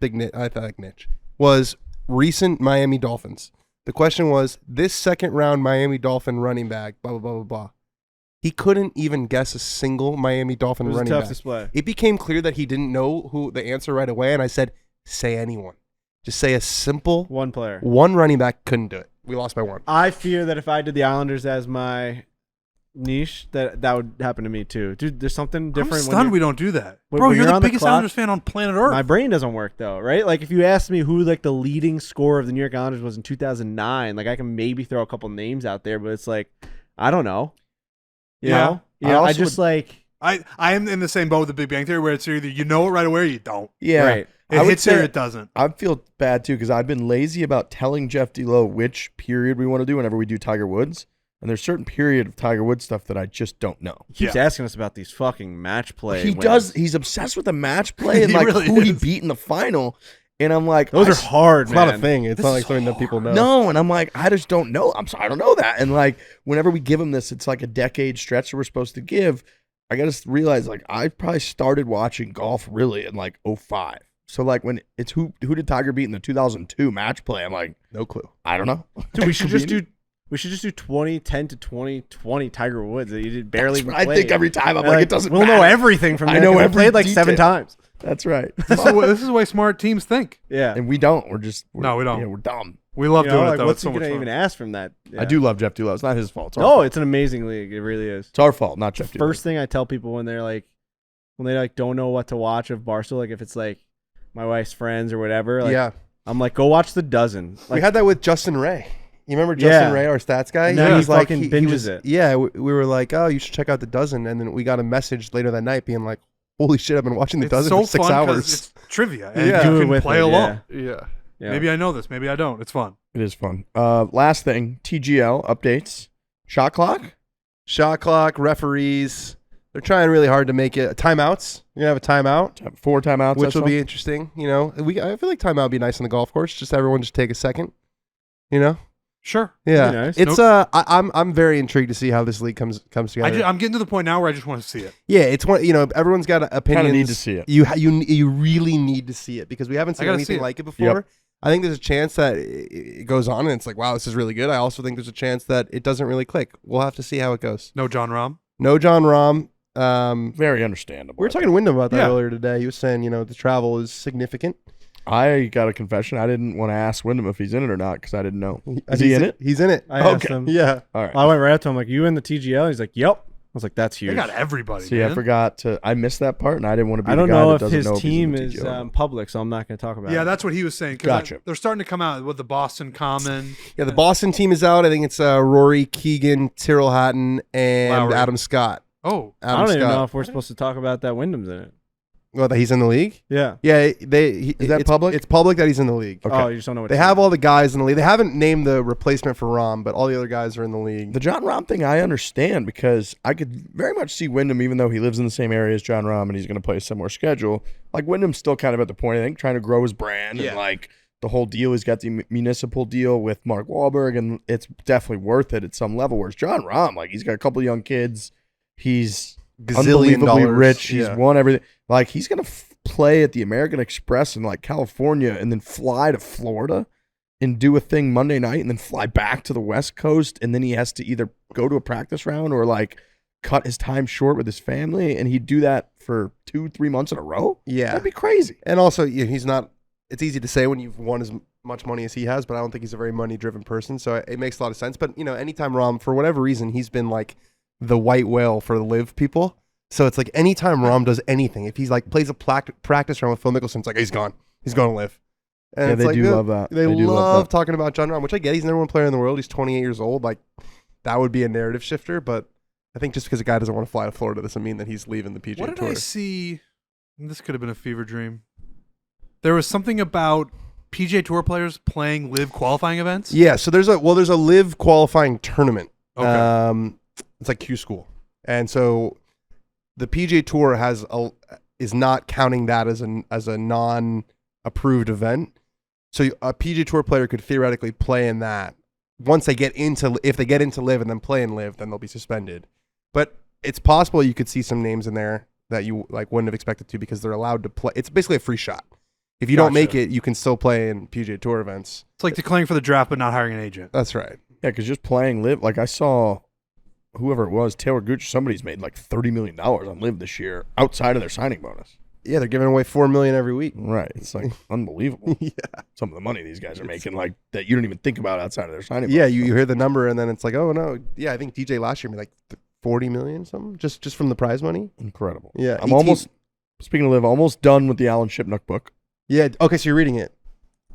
Big niche. I like niche. Was recent Miami Dolphins. The question was this second round Miami Dolphin running back. Blah blah blah blah blah. He couldn't even guess a single Miami It Dolphin was a running tough back. display. It became clear that he didn't know who the answer right away, and I said, "Say anyone. Just say a simple One player. one running back." Couldn't do it. We lost by 1. I fear that if I did the Islanders as my niche, that would happen to me too. Dude, there's something I'm different. stunned we don't do that. when Bro, you're you're the on the biggest clock- Islanders fan on planet Earth. My brain doesn't work though, right? Like if you asked me who like the leading scorer of the New York Islanders was in 2009, like I can maybe throw a couple names out there, but it's like I don't know. You Yeah. know? Yeah, I also just like I am in the same boat with the Big Bang Theory where it's either you know it right away or you don't. Yeah. right. It I would hits you or say- it doesn't. I feel bad too because I've been lazy about telling Jeff D'Lo which period we want to do whenever we do Tiger Woods. And there's certain period of Tiger Woods stuff that I just don't know. He keeps asking us about these fucking match play. He wins. does. He's obsessed with the match play and He like really who he is. beat in the final. And I'm like, Those I are hard, It's man. not a thing. It's This not is like something that people know. No, and I'm like, I just don't know. I'm sorry, I don't know that. And like, whenever we give him this, it's like a decade stretch that we're supposed to give. I got to realize, like, I probably started watching golf really in like 05. So like, when it's who did Tiger beat in the 2002 match play? I'm like, No clue. I don't know. Dude, we should just do 2010 to 2020 Tiger Woods. He did barely even I play. think every time I'm And, like, it doesn't We'll matter. know everything from I there. know 'cause we every played like 7 detail. times. That's right. This is the way smart teams think. Yeah. And we don't. We're No, we don't. Yeah, we're dumb. We love You know, doing like, it though. what's It's so he much gonna fun. even ask from that? I Yeah. do love Jeff D'Lo. It's not his fault. It's our No, fault. it's an amazing league. It really is. It's our fault, not Jeff D'Lo. First thing I tell people when they like don't know what to watch of Barstool, like if it's like my wife's friends or whatever, like Yeah. I'm like, go watch The Dozen. We Like, had that with Justin Ray. You remember Justin Yeah. Ray, our stats guy? And now he fucking binges was, it. Yeah, we were like, oh, you should check out The Dozen. And then we got a message later that night being like, holy shit, I've been watching The It's Dozen so for 6 fun 'cause hours. it's trivia and Yeah. you Do it can with play it, along. Yeah. yeah. Maybe I know this. Maybe I don't. It's fun. It is fun. Last thing, TGL updates. Shot clock? Shot clock, referees. They're trying really hard to make it. Timeouts. You're going to have a timeout, 4 timeouts. which I will saw. be interesting. You know, I feel like timeout would be nice on the golf course. Just everyone just take a second. You know? Sure. Yeah. Be nice. It's I'm very intrigued to see how this league comes together. I'm getting to the point now where I just want to see it. Yeah, it's one. You know, everyone's got opinions. need to see it. You really need to see it because we haven't seen gotta anything see it. like it before. Yep. I think there's a chance that it goes on and it's like, wow, this is really good. I also think there's a chance that it doesn't really click. We'll have to see how it goes. No John Rahm. No John Rahm. Very understandable. We were talking to Wyndham about that Yeah. earlier today. He was saying, you know, the travel is significant. I got a confession. I didn't want to ask Wyndham if he's in it or not because I didn't know. Is He's he in it? He's in it. I asked Okay. him. Yeah. All right. I went right up to him like, you in the TGL? He's like, yep. I was like, that's They huge. got everybody. See, man. I forgot to. I missed that part, and I didn't want to be I don't the guy know that if doesn't his know if he's in team the is TGL. public, so I'm not going to talk about it. Yeah, that's what he was saying. 'cause Gotcha. they're starting to come out with the Boston Common. Yeah, the Boston team is out. I think it's Rory, Keegan, Tyrrell Hatton, and Lowry. Adam Scott. Oh, I don't even know if we're supposed to talk about that Wyndham's in it. Well, that he's in the league? Yeah. Yeah, Is that it's public? It's public that he's in the league. Oh, you just don't know what They team. have all the guys in the league. They haven't named the replacement for Rahm, but all the other guys are in the league. The John Rahm thing, I understand because I could very much see Wyndham, even though he lives in the same area as John Rahm and he's going to play a similar schedule. Like Wyndham's still kind of at the point, I think, trying to grow his brand and like the whole deal. He's got the municipal deal with Mark Wahlberg, and it's definitely worth it at some level. Whereas John Rahm, like he's got a couple of young kids, he's Gazillion unbelievably dollars. rich. He's Yeah. won everything. Like he's gonna play at the American Express in like California and then fly to Florida and do a thing Monday night and then fly back to the West Coast, and then he has to either go to a practice round or like cut his time short with his family, and he'd do that for 2-3 months in a row. Yeah. That'd be crazy. And also, he's not. It's easy to say when you've won as much money as he has, but I don't think he's a very money-driven person. So it makes a lot of sense. But, anytime Rahm, for whatever reason, he's been like the white whale for the LIV people. So it's like anytime Rahm does anything, if he's like plays a practice round with Phil Mickelson, it's like, he's gone. He's going to LIV. And Yeah, it's they like, do love that. They They do love love that. talking about John Rahm, which I get. He's the number one player in the world. He's 28 years old. Like, that would be a narrative shifter. But I think just because a guy doesn't want to fly to Florida doesn't mean that he's leaving the PGA What did Tour. I see? This could have been a fever dream. There was something about PGA Tour players playing LIV qualifying events. Yeah, so there's a LIV qualifying tournament. Okay. It's like Q School, and so the PGA Tour is not counting that as a non-approved event. So a PGA Tour player could theoretically play in that. If they get into LIV and then play in LIV, then they'll be suspended. But it's possible you could see some names in there that you like wouldn't have expected to because they're allowed to play. It's basically a free shot. If you don't make it, you can still play in PGA Tour events. It's like declaring for the draft but not hiring an agent. That's right. Yeah, because just playing LIV, like I saw whoever it was, Taylor Gooch, somebody's made like $30 million on LIV this year outside of their signing bonus. Yeah, they're giving away $4 million every week. Right. It's like unbelievable. Yeah. Some of the money these guys are making, like that you don't even think about outside of their signing Yeah, bonus. you hear the number and then it's like, oh no, yeah, I think DJ last year made like 40 million something just from the prize money. Incredible. Yeah, I'm almost, speaking of LIV, almost done with the Alan Shipnuck book. Yeah, okay, so you're reading it.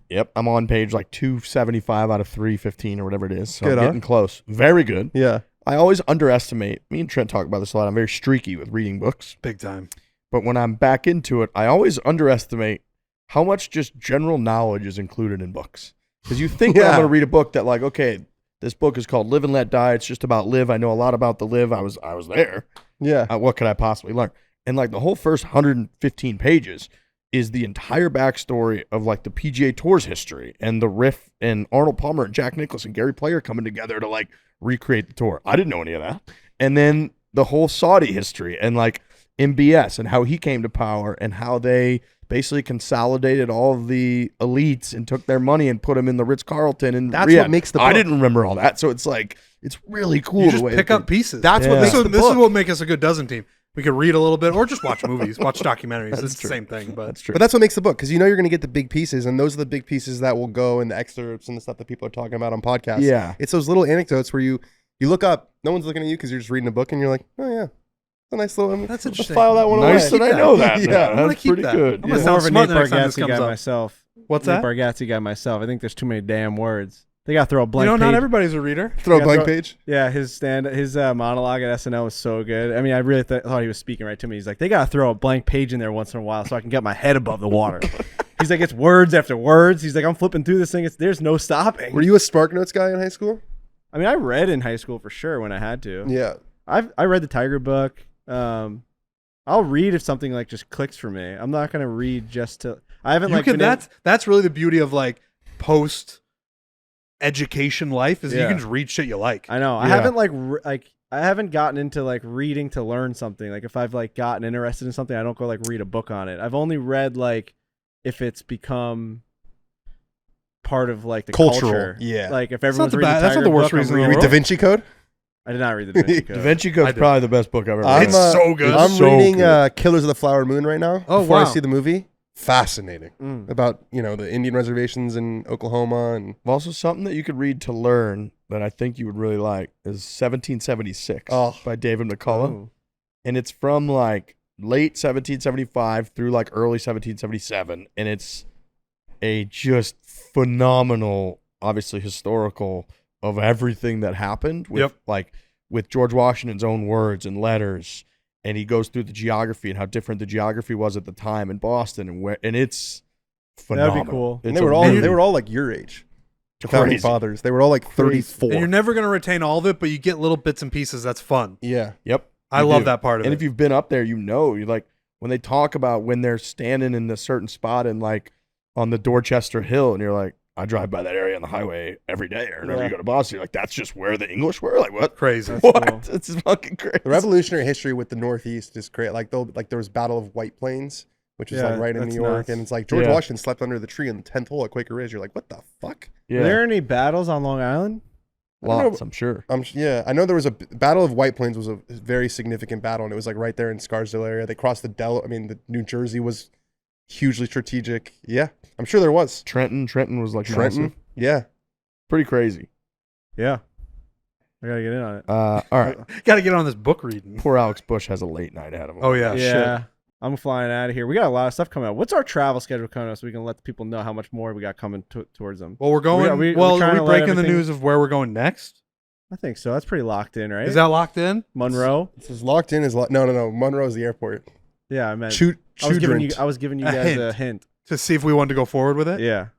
Yep. I'm on page like 275 out of 315 or whatever it is. So Good, I'm huh? getting close. Very good. Yeah. I always underestimate, me and Trent talk about this a lot. I'm very streaky with reading books. Big time. But when I'm back into it, I always underestimate how much just general knowledge is included in books. Because you think that I'm Yeah. going to read a book that like, okay, this book is called Live and Let Die. It's just about LIV. I know a lot about the LIV. I was there. Yeah. What could I possibly learn? And like the whole first 115 pages is the entire backstory of like the PGA Tour's history and the riff and Arnold Palmer and Jack Nicklaus and Gary Player coming together to like recreate the tour. I didn't know any of that. And then the whole Saudi history and like MBS and how he came to power and how they basically consolidated all of the elites and took their money and put them in the Ritz-Carlton and That's Riyadh. what makes the I book. didn't remember all that. So it's like, it's really cool. You the just way pick that up pieces. That's what Yeah. makes This, the this book. is what makes us a good dozen team. We could read a little bit or just watch movies, watch documentaries. That's It's the true. same thing. But That's true. But that's what makes the book because you're going to get the big pieces, and those are the big pieces that will go in the excerpts and the stuff that people are talking about on podcasts. Yeah. It's those little anecdotes where you look up, no one's looking at you because you're just reading a book, and you're like, oh yeah, it's a nice little. That's let's interesting. file that one Nice away. that I know that. Yeah. now. I'm gonna That's keep pretty that. good. I'm Yeah. gonna More of a sound Nate smart the next time this Bargatze comes guy up. myself. What's Nate that? Bargatze guy myself. I think there's too many damn words. They got to throw a You blank know, not page. everybody's a reader. Throw a Yeah, blank throw- page. Yeah, his monologue at SNL was so good. I mean, I really thought he was speaking right to me. He's like, they got to throw a blank page in there once in a while so I can get my head above the water. He's like, it's words after words. He's like, I'm flipping through this thing. There's no stopping. Were you a Spark Notes guy in high school? I mean, I read in high school for sure when I had to. Yeah. I read the Tiger book. I'll read if something like just clicks for me. I'm not gonna read just to. I haven't You like. can. been in- That's really the beauty of like post education life is you Yeah. can just read shit you like. I know. I Yeah. haven't I haven't gotten into like reading to learn something. Like if I've like gotten interested in something, I don't go like read a book on it. I've only read like if it's become part of like the Cultural, culture. yeah. Like if not everyone's the reading bad- the that's not Tiger the worst book, I'm reason in the You reading- read Da Vinci Code? I did not read the Da Vinci Code. Da Vinci I Code's did. probably the best book I've ever I'm read. It's so good. I'm So reading good. Killers of the Flower Moon right now. Oh, before I wow. see the movie. Fascinating. Mm. About, the Indian reservations in Oklahoma and Also, something that you could read to learn that I think you would really like is 1776 by David McCullough. Ooh. And it's from like late 1775 through like early 1777. And it's a just phenomenal, obviously historical of everything that happened with with George Washington's own words and letters. And he goes through the geography and how different the geography was at the time in Boston and it's phenomenal. That'd be cool. and It's they were all amazing. they were all like your age. The founding Crazy. fathers. They were all like 34. And you're never going to retain all of it, but you get little bits and pieces. That's fun. Yeah. Yep. I you love do. that part of And it. if you've been up there, you like when they talk about when they're standing in a certain spot and like on the Dorchester Hill, and you're like, I drive by that area on the highway every day, or whenever you go to Boston, you're like, that's just where the English were. Like what? Crazy. What? cool. It's fucking crazy. The revolutionary history with the Northeast is great. Like there was Battle of White Plains, which is Yeah, like right in that's New York, nuts. and it's like George Yeah. Washington slept under the tree in the 10th hole at Quaker Ridge. You're like, what the fuck? Yeah, Were there any battles on Long Island? I don't know. lots. I'm sure. Yeah, I know there was a Battle of White Plains was a very significant battle, and it was like right there in Scarsdale area. They crossed the New Jersey was hugely strategic. Yeah, I'm sure there was. Trenton was like Trenton. massive. Yeah. Pretty crazy. Yeah. I gotta get in on it. All right. Got to get on this book reading. Poor Alex Bush has a late night ahead of him. Oh yeah, Yeah. I'm flying out of here. We got a lot of stuff coming up. What's our travel schedule coming up so we can let the people know how much more we got coming towards them? Well, we're going. Are we are trying we to let breaking the everything- news of where we're going next? I think so. That's pretty locked in, right? Is that locked in? Monroe? This is locked in. No. Monroe's the airport. Yeah, I meant. Shoot. I was giving you A guys hint. a hint. To see if we wanted to go forward with it. Yeah.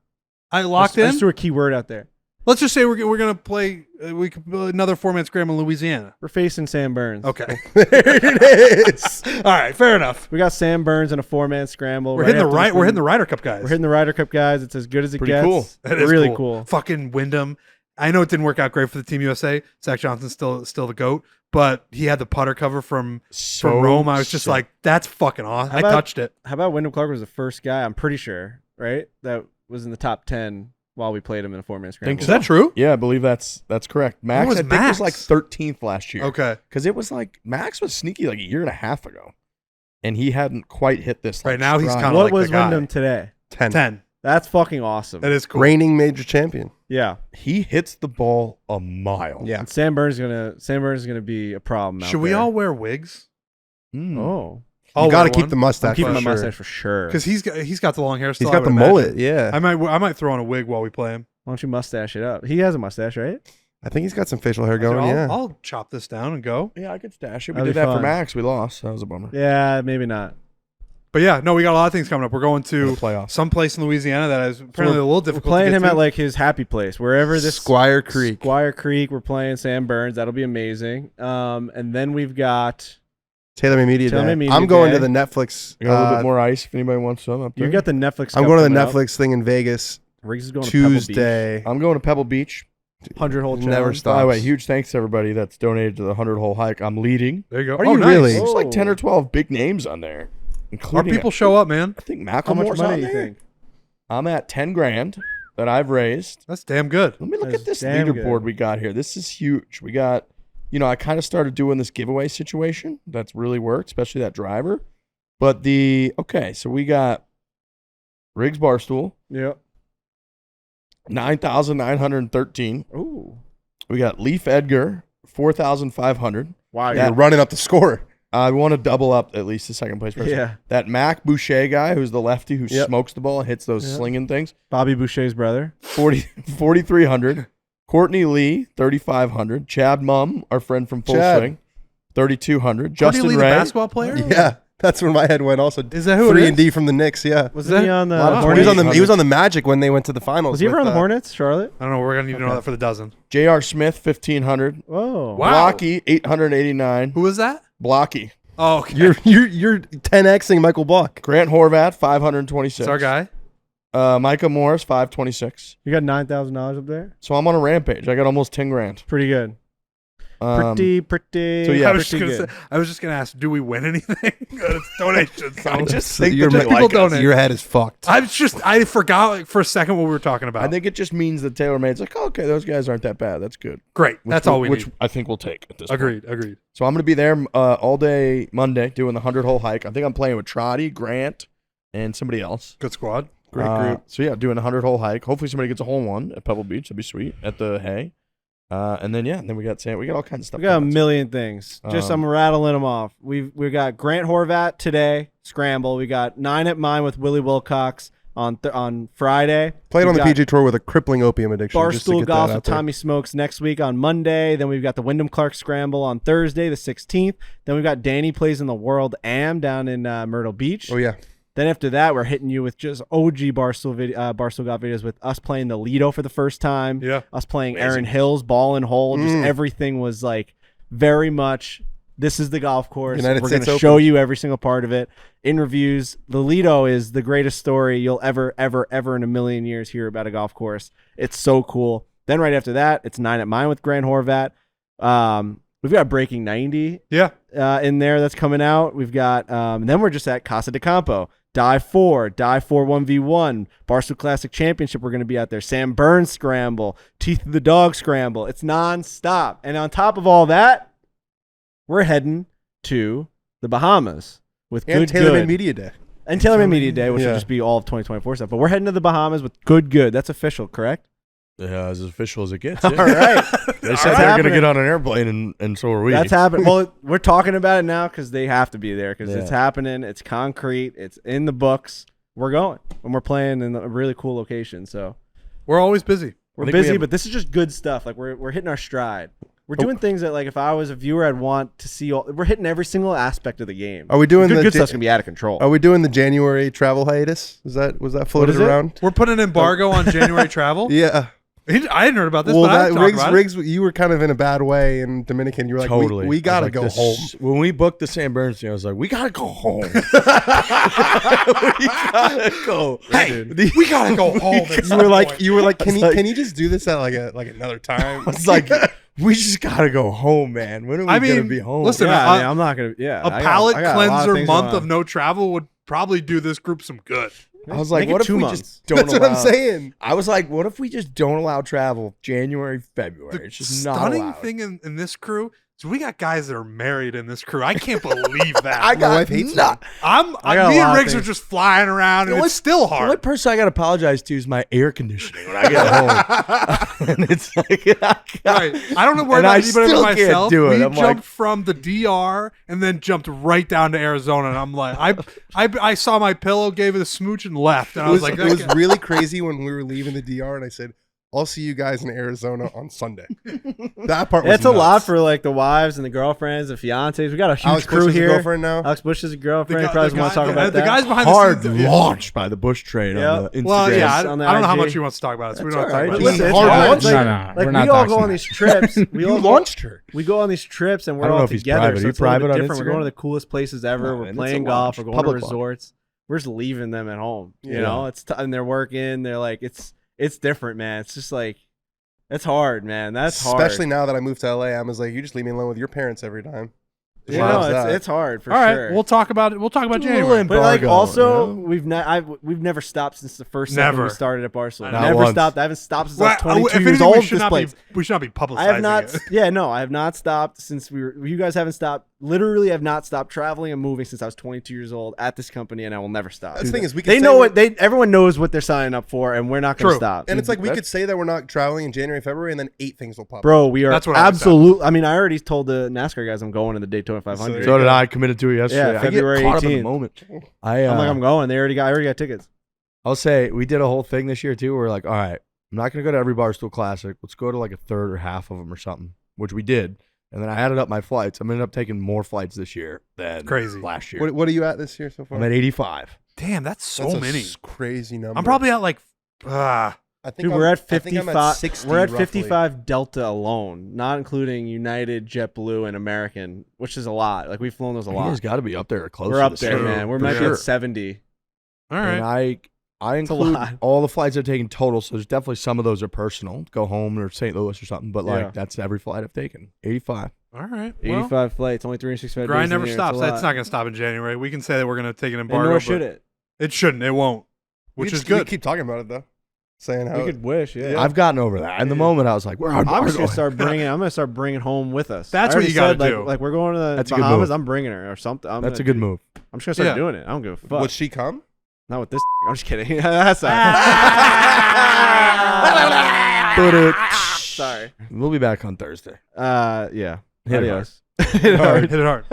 I locked I in. just threw a key word out there. Let's just say we're gonna play. We could play another 4-man scramble in Louisiana. We're facing Sam Burns. Okay. There it is. All right. Fair enough. We got Sam Burns in a 4-man scramble. We're right hitting the after right. this We're one. hitting the Ryder Cup guys. We're hitting the Ryder Cup guys. It's as good as it Pretty gets. cool. That is really cool. Fucking Wyndham. I know it didn't work out great for the Team USA. Zach Johnson's still the GOAT, but he had the putter cover from Rome. I was just like, that's fucking awesome. How I about- touched it. How about Wyndham Clark was the first guy, I'm pretty sure, right? That was in the top 10 while we played him in a 4-man scramble. Is that true? Yeah, I believe that's correct. Max, was I think, Max? was like 13th last year. Okay. Because it was like Max was sneaky like a year and a half ago, and he hadn't quite hit this. Right now he's stride. kinda What like was the guy. Wyndham today? 10. That's fucking awesome. That is cool. Reigning major champion. Yeah. He hits the ball a mile. Yeah. And Sam Burns is gonna be a problem. Should we all wear wigs? Mm. Oh. You got to keep the mustache. I'm keeping my for sure. mustache for sure. Because he's got the long hair. Still, He's got I the would mullet. imagine. Yeah. I might throw on a wig while we play him. Why don't you mustache it up? He has a mustache, right? I think he's got some facial hair going. I'll, Yeah. I'll chop this down and go. Yeah, I could stash it. We That'd did be that for fun. Max. We lost. That was a bummer. Yeah, maybe not. But yeah, no, we got a lot of things coming up. We're going In to the playoffs. some place in Louisiana that is apparently a little We're difficult. playing to get him to. at like his happy place, wherever this Squire Creek. Squire Creek. We're playing Sam Burns. That'll be amazing. And then we've got TaylorMade Media Day. TaylorMade Media I'm going Day. to the Netflix. We got a little bit more ice if anybody wants some up there. you got the Netflix. I'm Cup going to the coming up. Netflix thing in Vegas Riggs is going to Pebble Beach. Tuesday. I'm going to Pebble Beach. 100-hole challenge. Never By the stops. way, huge thanks to everybody that's donated to the 100-hole hike. I'm leading. There you go. Are Oh, you nice. really? There's like 10 Oh. or 12 big names on there, Our including people show up, man. I think How much Macklemore's on money do you there. think? I'm at 10 grand that I've raised. That's damn good. Let me look That's at this damn leaderboard good. we got here. This is huge. We got, I kind of started doing this giveaway situation. That's really worked, especially that driver. But so we got Riggs Barstool, Yep. 9,913. Ooh. We got Leaf Edgar, 4,500. Wow. You're running up the score. I want to double up at least the second place person. Yeah. That Mac Boucher guy, who's the lefty who Yep. smokes the ball and hits those Yep. slinging things, Bobby Boucher's brother. 4,300. Courtney Lee, 3,500. Chad Mum, our friend from Full Chad. Swing, 3,200. Courtney Justin Lee, Ray, the basketball player? Yeah. That's where my head went also. Is that who it 3 is? and D from the Knicks, yeah. Wasn't he on the lot of Hornets? He was on the Magic when they went to the finals. Was he ever with, on the Hornets, Charlotte? I don't know. We're going to need to know that for the dozen. J.R. Smith, 1,500. Whoa. Wow. Blocky, 889. Who was that? Blocky. Oh, okay. You're 10xing Michael Block. Grant Horvat, 526. It's our guy. Micah Morris, 526. You got $9,000 up there? So I'm on a rampage. I got almost 10 grand. Pretty good. Um, Pretty. so yeah, I was pretty just good. gonna ask, do we win anything? It's donations. I So. just think Your, that they people like us. donate. your head is fucked. I forgot for a second what we were talking about. I think it just means that TaylorMade's like, oh, okay, those guys aren't that bad. That's good. Great. That's all we which need. I think we'll take at this point. Agreed. So I'm going to be there all day Monday doing the 100-hole hike. I think I'm playing with Trotty, Grant, and somebody else. Good squad. Great group. So yeah, doing a 100-hole hike. Hopefully somebody gets a hole in one at Pebble Beach. That'd be sweet. At the hay. And then we got all kinds of stuff. We got a coming. million things. Just I'm rattling them off. We've got Grant Horvat today, scramble. We got 9 at mine with Willie Wilcox on Friday. Played on We've the got PG Tour with a crippling opium addiction. just to Barstool get that Golfs out with there. Tommy Smokes next week on Monday. Then we've got the Wyndham Clark Scramble on Thursday, the 16th. Then we've got Danny Plays in the World Am down in Myrtle Beach. Oh, yeah. Then after that, we're hitting you with just OG Barstool Golf videos with us playing the Lido for the first time. Yeah. Us playing Aaron Hill's ball and hole. Just everything was like very much, this is the golf course. United We're going States to show Open. you every single part of it. In reviews, the Lido is the greatest story you'll ever in a million years hear about a golf course. It's so cool. Then right after that, it's 9 at mine with Grant Horvat. We've got Breaking 90 in there that's coming out. We've got, then we're just at Casa de Campo. Dive 4 1v1, Barstool Classic Championship. We're going to be out there. Sam Burns Scramble, Teeth of the Dog Scramble. It's nonstop. And on top of all that, we're heading to the Bahamas with And Good TaylorMade Good. Media Day. And TaylorMade Media Day, which Yeah. will just be all of 2024 stuff. But we're heading to the Bahamas with good. That's official, correct? Yeah, as official as it gets. All Yeah. right. They said they were going to get on an airplane, and so are we. That's happening. Well, we're talking about it now because they have to be there because Yeah. it's happening. It's concrete. It's in the books. We're going. And we're playing in a really cool location. So We're always busy. we're think we busy, have- but this is just good stuff. Like we're hitting our stride. We're doing things that, like, if I was a viewer, I'd want to see. We're hitting every single aspect of the game. Are we doing good the stuff's gonna be out of control. Are we doing the January travel hiatus? Was that floated is it? around? We're putting an embargo on January travel. Yeah. I hadn't heard about this, Well, but I that talked about it. Riggs, you were kind of in a bad way in Dominican. You were like, Totally. we gotta I was go like, home. When we booked the San Bernardino, I was like, we gotta go home. we gotta go. Hey, We gotta go home. at You some were like, point. can you just do this at like another time? I was like, we just gotta go home, man. When are we gonna be home? listen, Yeah, a- I mean, I'm not gonna. Yeah, a I got- palate I got a lot of cleanser things month going of on. no travel would probably do this group some good. I was like, Make it what if 2 we months. just don't That's allow? what I'm saying. I was like, what if we just don't allow travel January, February? The It's just not stunning allowed. thing in this crew is we got guys that are married in this crew. I can't believe that. I My got wife hates not. I got me a and lot of Riggs are things. just flying around, and it's still The only hard. person I got to apologize to is my air conditioning when I get home. And it's like, Right. I don't know where And about I anybody still but can't myself. do it. We I'm jumped like- from the DR and then jumped right down to Arizona, and I'm like, I saw my pillow, gave it a smooch, and left. And I was like, it was really crazy when we were leaving the DR, and I said, "I'll see you guys in Arizona on Sunday." That part was It's a lot nuts. for like the wives and the girlfriends and fiancés. We got a huge Alex crew Bush is a here. girlfriend now. Alex Bush is a girlfriend. The You probably guy- want to talk the- about the that. guys behind hard the scenes. launch by the Bush train Yeah. on the Instagram. Well, yeah, I on don't the know how IG. much he wants to talk about it, so we don't That's have to all talk right. about Listen, it. it's Hard hard. launch? It's like, No, no, like we're not we all go doxing on that. these trips. We You all launched her. We go on these trips and I we're don't know all if he's together. private. So Are you it's a little private bit on different. We're going Instagram? to the coolest places ever. No, We're man, it's playing a golf. launch. We're going Public to launch. resorts. We're just leaving them at home. You Yeah. know, and they're working. They're like, it's different, man. It's just like, it's hard, man. That's hard. Especially now that I moved to LA, I was like, "You just leave me alone with your parents every time." you Wow. know, That. it's hard for All right, sure. we'll talk about it. We'll talk about Do a little January. in- But like embargo, also, you know? we've never stopped since the first second Never. we started at Barstool. Not Never once. stopped. I haven't stopped since I Well, was 22 if years anything, old. we should This not place. be publicizing I have not. it. Yeah, no, I have not stopped since we were. You guys haven't stopped. Literally, have not stopped traveling and moving since I was 22 years old at this company, and I will never stop. That's the thing is, we could They say know we're- what everyone knows what they're signing up for, and we're not going to True. stop. And it's like we could say that we're not traveling in January, February, and then 8 things will pop up. Bro, we are That's what I would say. absolutely. I mean, I already told the NASCAR guys I'm going to the Daytona 500. So did I. Committed to it yesterday. Yeah, I get February caught up in the 18th. moment. I'm like, I'm going. I already got tickets. I'll say we did a whole thing this year too. Where we're like, all right, I'm not gonna go to every Barstool Classic. Let's go to like a third or half of them or something, which we did. And then I added up my flights. I'm ended up taking more flights this year than Crazy. last year. What are you at this year so far? I'm at 85. Damn, that's so That's a many. crazy number. I'm probably at like, I think Dude, I'm- we're at I think I'm 55. 60 We're at roughly. 55 Delta alone, not including United, JetBlue, and American, which is a lot. Like we've flown those a You lot. guys got to be up there or close. We're to up the there, same. man. We're For might be sure. at 70. all And right. I a include lot. all the flights I've taken total. So there's definitely some of those are personal. Go home or St. Louis or something. But like Yeah. that's every flight I've taken. 85. All right. Well, 85 flights, only 365 days. grind in never the year. stops. It's a That's lot. not going to stop in January. We can say that we're going to take an And embargo. nor but should it. It shouldn't. It won't. Which is We good. keep talking about it though, saying how We could wish, yeah. I've gotten over that. In the moment, I was like, "Where are I'm just we gonna start bringing. I'm gonna start bringing home with us. That's I what already you gotta said, like, do. Like we're going to the That's a good Bahamas. move. I'm bringing her or something. That's a good move." I'm just gonna start Yeah. doing it. I don't give a fuck. would she come? Not with this. I'm just kidding. That's Sorry. We'll be back on Thursday. Yeah. Hit it Adios. Hit it hard.